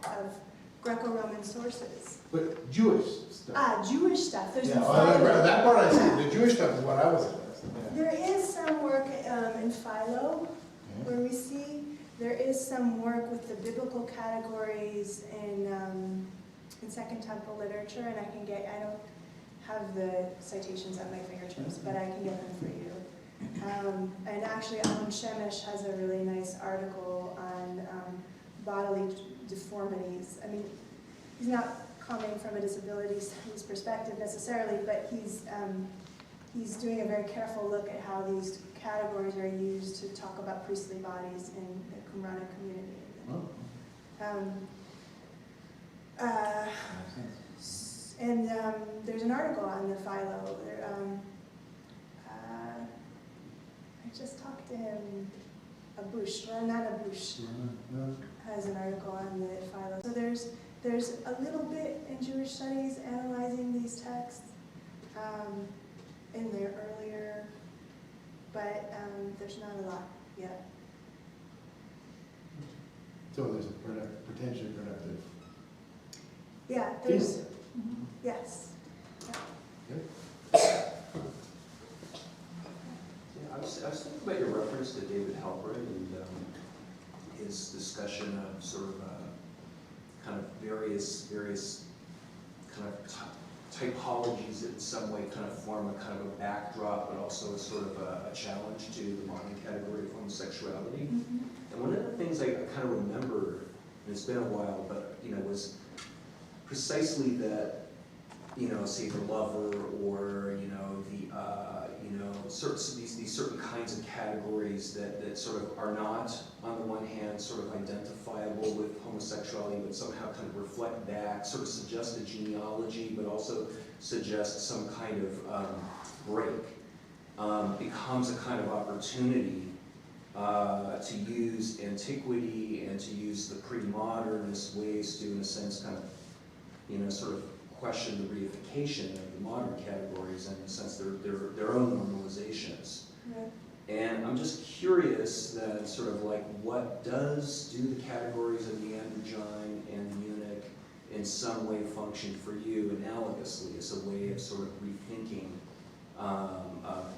of Greco-Roman sources. But Jewish stuff. Jewish stuff. There's Yeah, the that part I see. The Jewish stuff is what I was interested in. There is some work in Philo where we see there is some work with the biblical categories in Second Temple literature, and I don't have the citations at my fingertips, but I can get them for you. And actually, Alan Shemesh has a really nice article on bodily deformities. I mean, he's not coming from a disability studies perspective necessarily, but he's doing a very careful look at how these categories are used to talk about priestly bodies in the Qumranic community. And there's an article on the Philo. I just talked to him, Nana Bush has an article on the Philo. So there's a little bit in Jewish studies analyzing these texts in their earlier, but there's not a lot yet. So there's a potentially productive. Yeah, there's, yes. Yeah, I was thinking about your reference to David Halperin and his discussion of sort of kind of various kind of typologies that in some way kind of form a kind of a backdrop, but also a sort of a challenge to the modern category of homosexuality. And one of the things I kind of remember, and it's been a while, but was precisely that, say the lover or these certain kinds of categories that sort of are not, on the one hand, sort of identifiable with homosexuality, but somehow kind of reflect back, sort of suggest a genealogy, but also suggest some kind of break, becomes a kind of opportunity to use antiquity and to use the pre-modernist ways to, in a sense, kind of, sort of question the reification of the modern categories and, in a sense, their own normalizations. Yeah. And I'm just curious that sort of like, what do the categories of the androgyne and the eunuch in some way function for you analogously as a way of sort of rethinking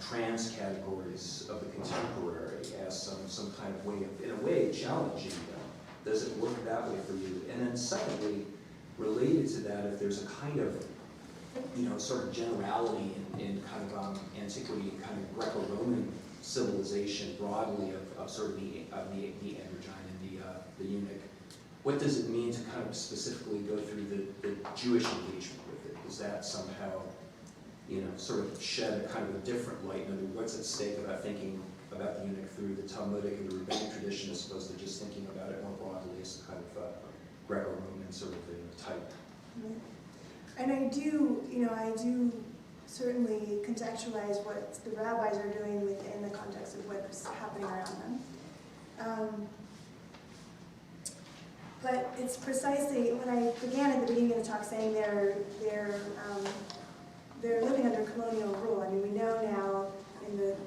trans categories of the contemporary as some kind of way of, in a way, challenging them? Does it work that way for you? And then secondly, related to that, if there's a kind of, sort of generality in kind of antiquity and kind of Greco-Roman civilization broadly of sort of the androgyne and the eunuch, what does it mean to kind of specifically go through the Jewish engagement with it? Does that somehow, sort of shed a kind of a different light? In other words, what's at stake about thinking about the eunuch through the talmudic and the rabbinic tradition as opposed to just thinking about it more broadly as a kind of Greco-Roman sort of type? And I do certainly contextualize what the rabbis are doing within the context of what's happening around them. But it's precisely, when I began at the beginning of the talk saying they're living under colonial rule. I mean, we know now in the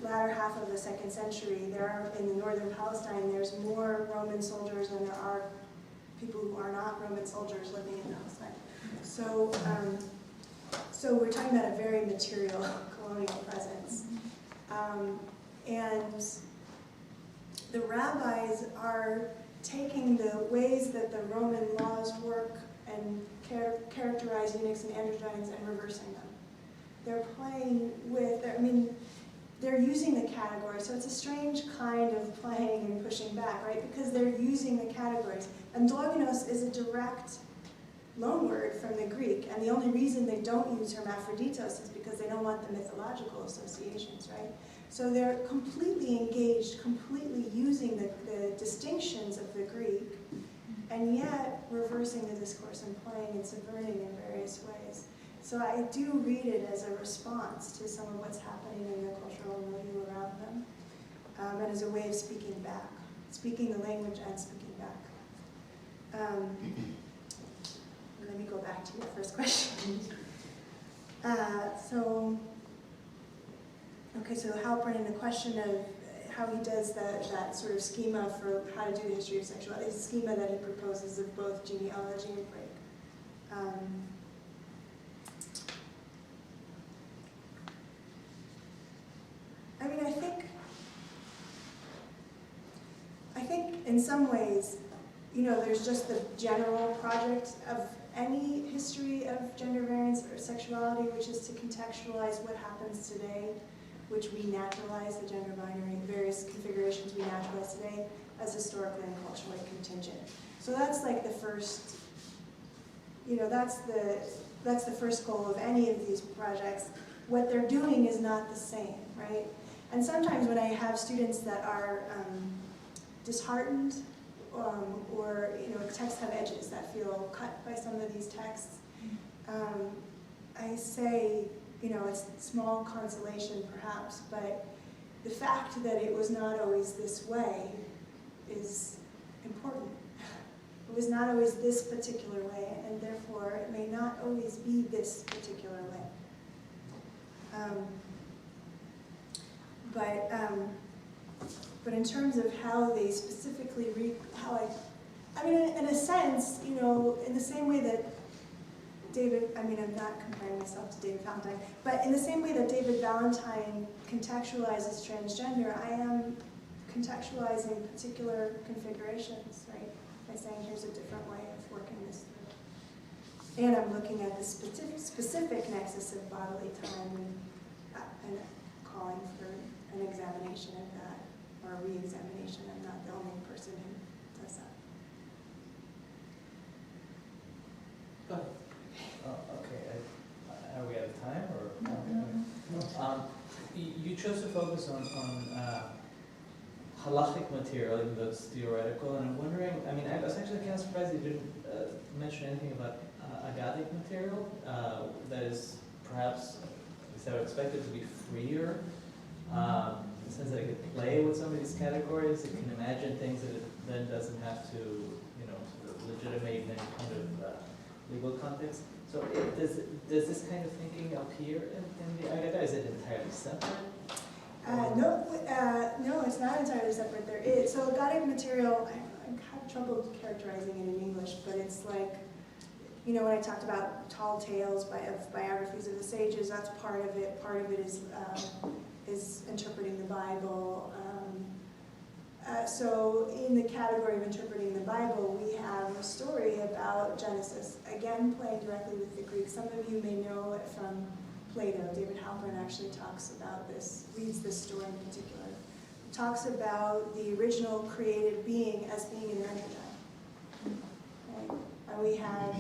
latter half of the 2nd century, in the northern Palestine, there's more Roman soldiers than there are people who are not Roman soldiers living in Palestine. So we're talking about a very material colonial presence. And the rabbis are taking the ways that the Roman laws work and characterize eunuchs and androgynes and reversing them. They're playing with, they're using the categories, so it's a strange kind of playing and pushing back, right? Because they're using the categories. Androgynos is a direct loanword from the Greek, and the only reason they don't use hermaphroditos is because they don't want the mythological associations, right? So they're completely engaged, completely using the distinctions of the Greek, and yet reversing the discourse and playing and subverting in various ways. So I do read it as a response to some of what's happening in the cultural milieu around them, and as a way of speaking back, speaking the language and speaking back. Let me go back to your first question. So Halpern, in the question of how he does that sort of schema for how to do the history of sexuality, is a schema that he proposes of both genealogy and break. I think in some ways, there's just the general project of any history of gender variance or sexuality, which is to contextualize what happens today, which we naturalize, the gender binary, the various configurations we naturalize today as historically and culturally contingent. So that's like the first, that's the first goal of any of these projects. What they're doing is not the same, right? And sometimes when I have students that are disheartened, or texts have edges that feel cut by some of these texts, I say, it's small consolation perhaps, but the fact that it was not always this way is important. It was not always this particular way, and therefore it may not always be this particular way. But in terms of how they specifically in a sense, in the same way that David, I'm not comparing myself to David Valentine, but in the same way that David Valentine contextualizes transgender, I am contextualizing particular configurations, right? By saying here's a different way of working this through. And I'm looking at the specific nexus of bodily time and calling for an examination of that, or a re-examination. I'm not the only person who does that. Go ahead. Okay, are we out of time, or? No. You chose to focus on halachic material, even though it's theoretical, and I'm wondering, I was actually kind of surprised you didn't mention anything about agadic material that is perhaps, at least I would expect it to be freer, in the sense that it could play with some of these categories, it can imagine things that it then doesn't have to, sort of legitimate in any kind of legal context. So does this kind of thinking appear in the Agada? Is it entirely separate? No, it's not entirely separate. There is, so agadic material, I have trouble characterizing it in English, but it's like, when I talked about tall tales of biographies of the sages, that's part of it. Part of it is interpreting the Bible. So in the category of interpreting the Bible, we have a story about Genesis, again playing directly with the Greek. Some of you may know it from Plato. David Halpern actually talks about this, reads this story in particular. He talks about the original created being as being an androgyne. Okay? And we have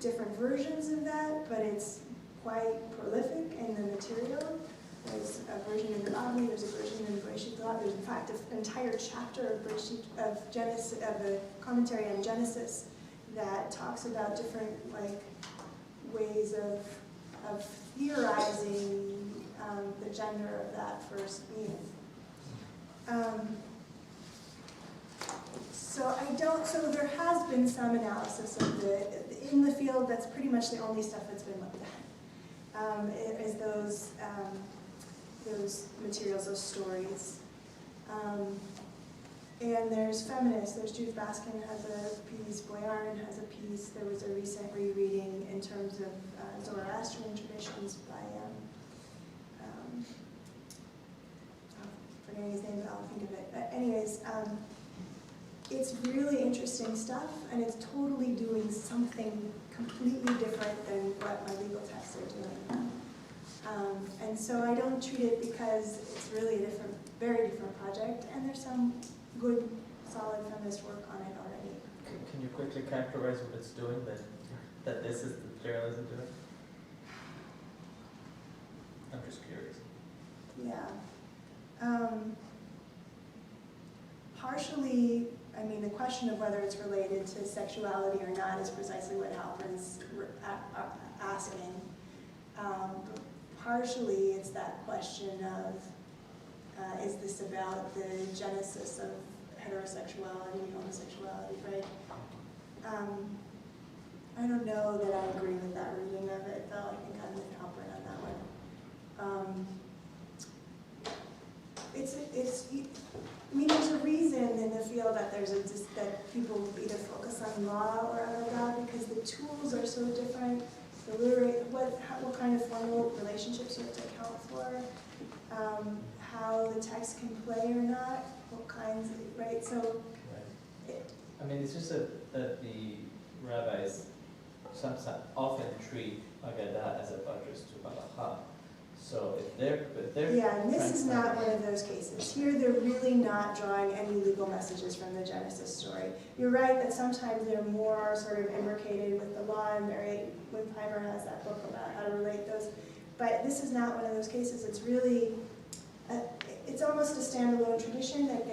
different versions of that, but it's quite prolific in the material. There's a version in the Bodily, there's a version in Bereshit. There's in fact an entire chapter of Genesis, of a commentary on Genesis that talks about different ways of theorizing the gender of that first being. So there has been some analysis of in the field. That's pretty much the only stuff that's been looked at. Is those materials, those stories. And there's feminists, there's Judith Baskin has a piece, Boyarin has a piece, there was a recent rereading in terms of Zoroastrian traditions by, I'm forgetting his name, but I'll think of it. But anyways, it's really interesting stuff, and it's totally doing something completely different than what my legal texts are doing. And so I don't treat it because it's really a different, very different project, and there's some good, solid feminist work on it already. Can you quickly characterize what it's doing that this is the materialism doing? I'm just curious. Yeah. Partially, I mean, the question of whether it's related to sexuality or not is precisely what Halpern's asking. But partially, it's that question of, is this about the genesis of heterosexuality, homosexuality, right? I don't know that I agree with that reading of it, though. I think I'm with Halpern on that one. I mean, there's a reason in the field that that people either focus on law or other God, because the tools are so different. The what kind of formal relationships you have to account for, how the text can play or not, what kinds, right? So, I mean, it's just that the rabbis sometimes often treat Agadah as a buttress to Halacha. So if they're yeah, and this is not one of those cases. Here, they're really not drawing any legal messages from the Genesis story. You're right that sometimes they're more sort of imbricated with the law, and Windheimer has that book about how to relate those. But this is not one of those cases. It's really, it's almost a standalone tradition that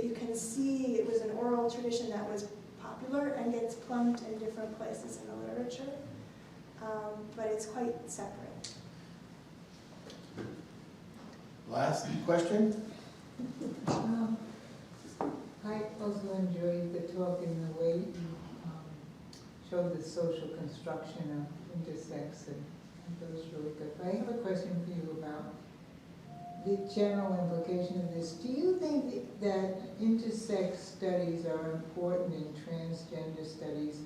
you can see it was an oral tradition that was popular and gets plumbed in different places in the literature. But it's quite separate. Last question? I also enjoyed the talk in the way you showed the social construction of intersex, and that was really good. But I have a question for you about the general implication of this. Do you think that intersex studies are important in transgender studies?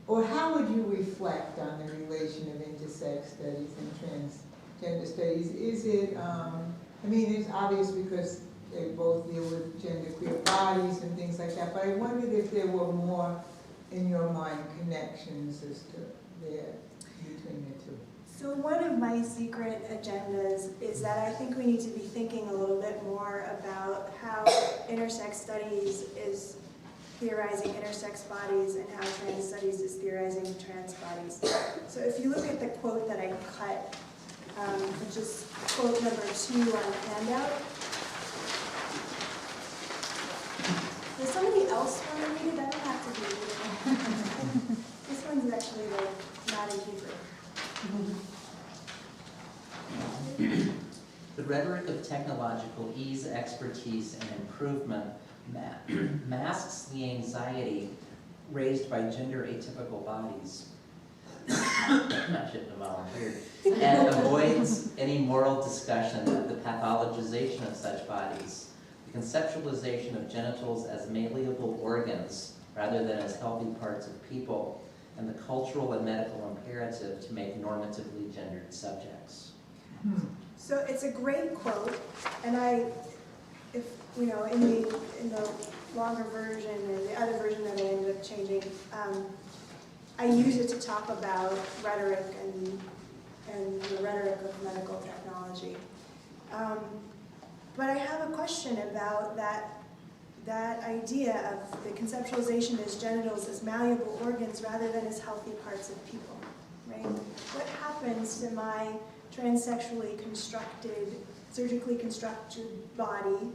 Or how would you reflect on the relation of intersex studies and transgender studies? Is it, I mean, it's obvious because they both deal with genderqueer bodies and things like that, but I wondered if there were more, in your mind, connections as to between the two. So one of my secret agendas is that I think we need to be thinking a little bit more about how intersex studies is theorizing intersex bodies and how trans studies is theorizing trans bodies. So if you look at the quote that I cut, which is quote number 2 on the handout. Does somebody else want to read it? I don't have to read it. This one's actually not in Hebrew. The rhetoric of technological ease, expertise, and improvement masks the anxiety raised by gender atypical bodies. I shouldn't have volunteered. And avoids any moral discussion of the pathologization of such bodies, the conceptualization of genitals as malleable organs rather than as healthy parts of people, and the cultural and medical imperative to make normatively gendered subjects. So it's a great quote, and if you know, in the longer version or the other version that I ended up changing, I use it to talk about rhetoric and the rhetoric of medical technology. But I have a question about that idea of the conceptualization as genitals as malleable organs rather than as healthy parts of people, right? What happens to my transsexually constructed, surgically constructed body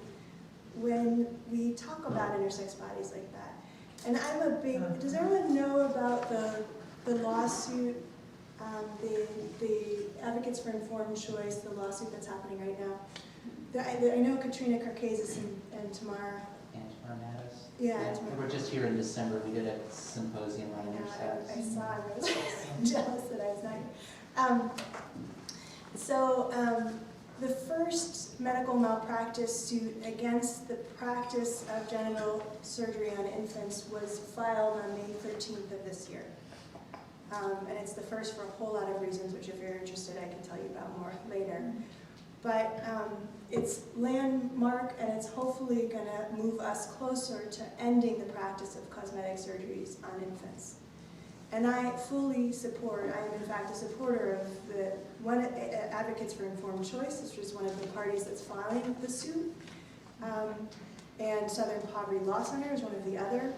when we talk about intersex bodies like that? And I'm a big, does everyone know about the lawsuit, the Advocates for Informed Choice, the lawsuit that's happening right now? I know Katrina Karkazis and Tamara. And Tamara Mattis? Yeah, We were just here in December. We did a symposium on intersex. I saw, I was jealous that I was not here. The first medical malpractice suit against the practice of genital surgery on infants was filed on May 13th of this year. And it's the first for a whole lot of reasons, which if you're interested, I can tell you about more later. but it's landmark, and it's hopefully going to move us closer to ending the practice of cosmetic surgeries on infants. And I fully support, I am in fact a supporter of the Advocates for Informed Choice, which is one of the parties that's filing the suit. And Southern Poverty Law Center is one of the other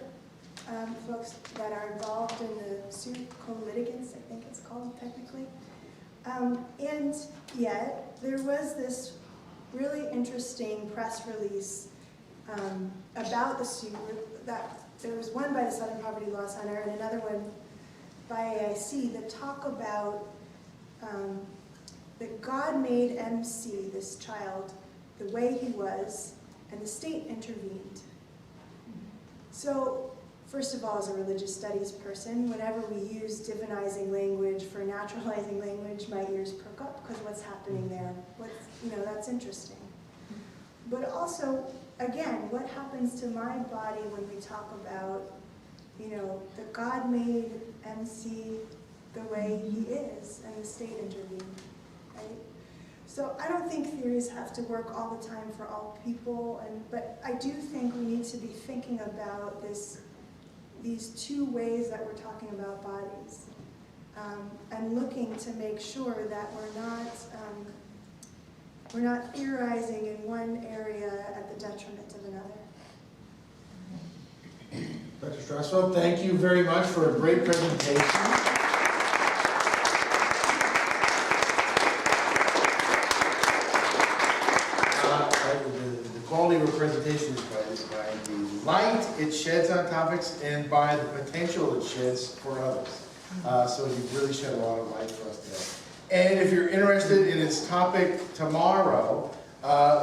folks that are involved in the suit, co-litigants, I think it's called technically. And yet, there was this really interesting press release about the suit. That there was one by the Southern Poverty Law Center and another one by AIC that talk about that God made MC, this child, the way he was, and the state intervened. So, first of all, as a religious studies person, whenever we use divinizing language for naturalizing language, my ears perk up because what's happening there? That's interesting. But also, again, what happens to my body when we talk about, that God made MC the way he is and the state intervened, right? So I don't think theories have to work all the time for all people, but I do think we need to be thinking about these two ways that we're talking about bodies, and looking to make sure that we're not theorizing in one area at the detriment of another. Dr. Strassfeld, thank you very much for a great presentation. The quality of a presentation is by the light it sheds on topics and by the potential it sheds for others. So you've really shed a lot of light for us today. And if you're interested in its topic tomorrow,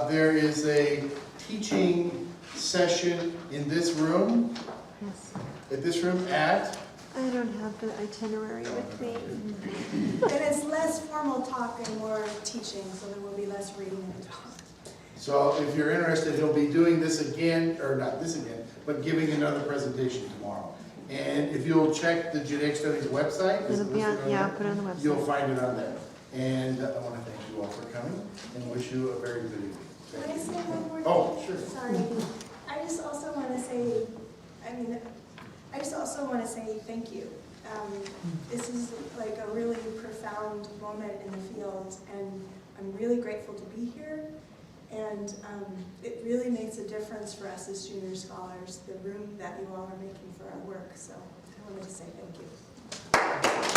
there is a teaching session in this room. Yes. At this room at? I don't have the itinerary with me. And it's less formal talk and more teaching, so there will be less reading and talk. So if you're interested, he'll be doing this again, or not this again, but giving another presentation tomorrow. And if you'll check the Genetic Studies website, It'll be on, yeah, I'll put it on the website. you'll find it on there. And I want to thank you all for coming and wish you a very good evening. Can I say one more thing? Oh, sure. Sorry. I just also want to say thank you. This is like a really profound moment in the field, and I'm really grateful to be here. And it really makes a difference for us as junior scholars, the room that you all are making for our work. So I wanted to say thank you.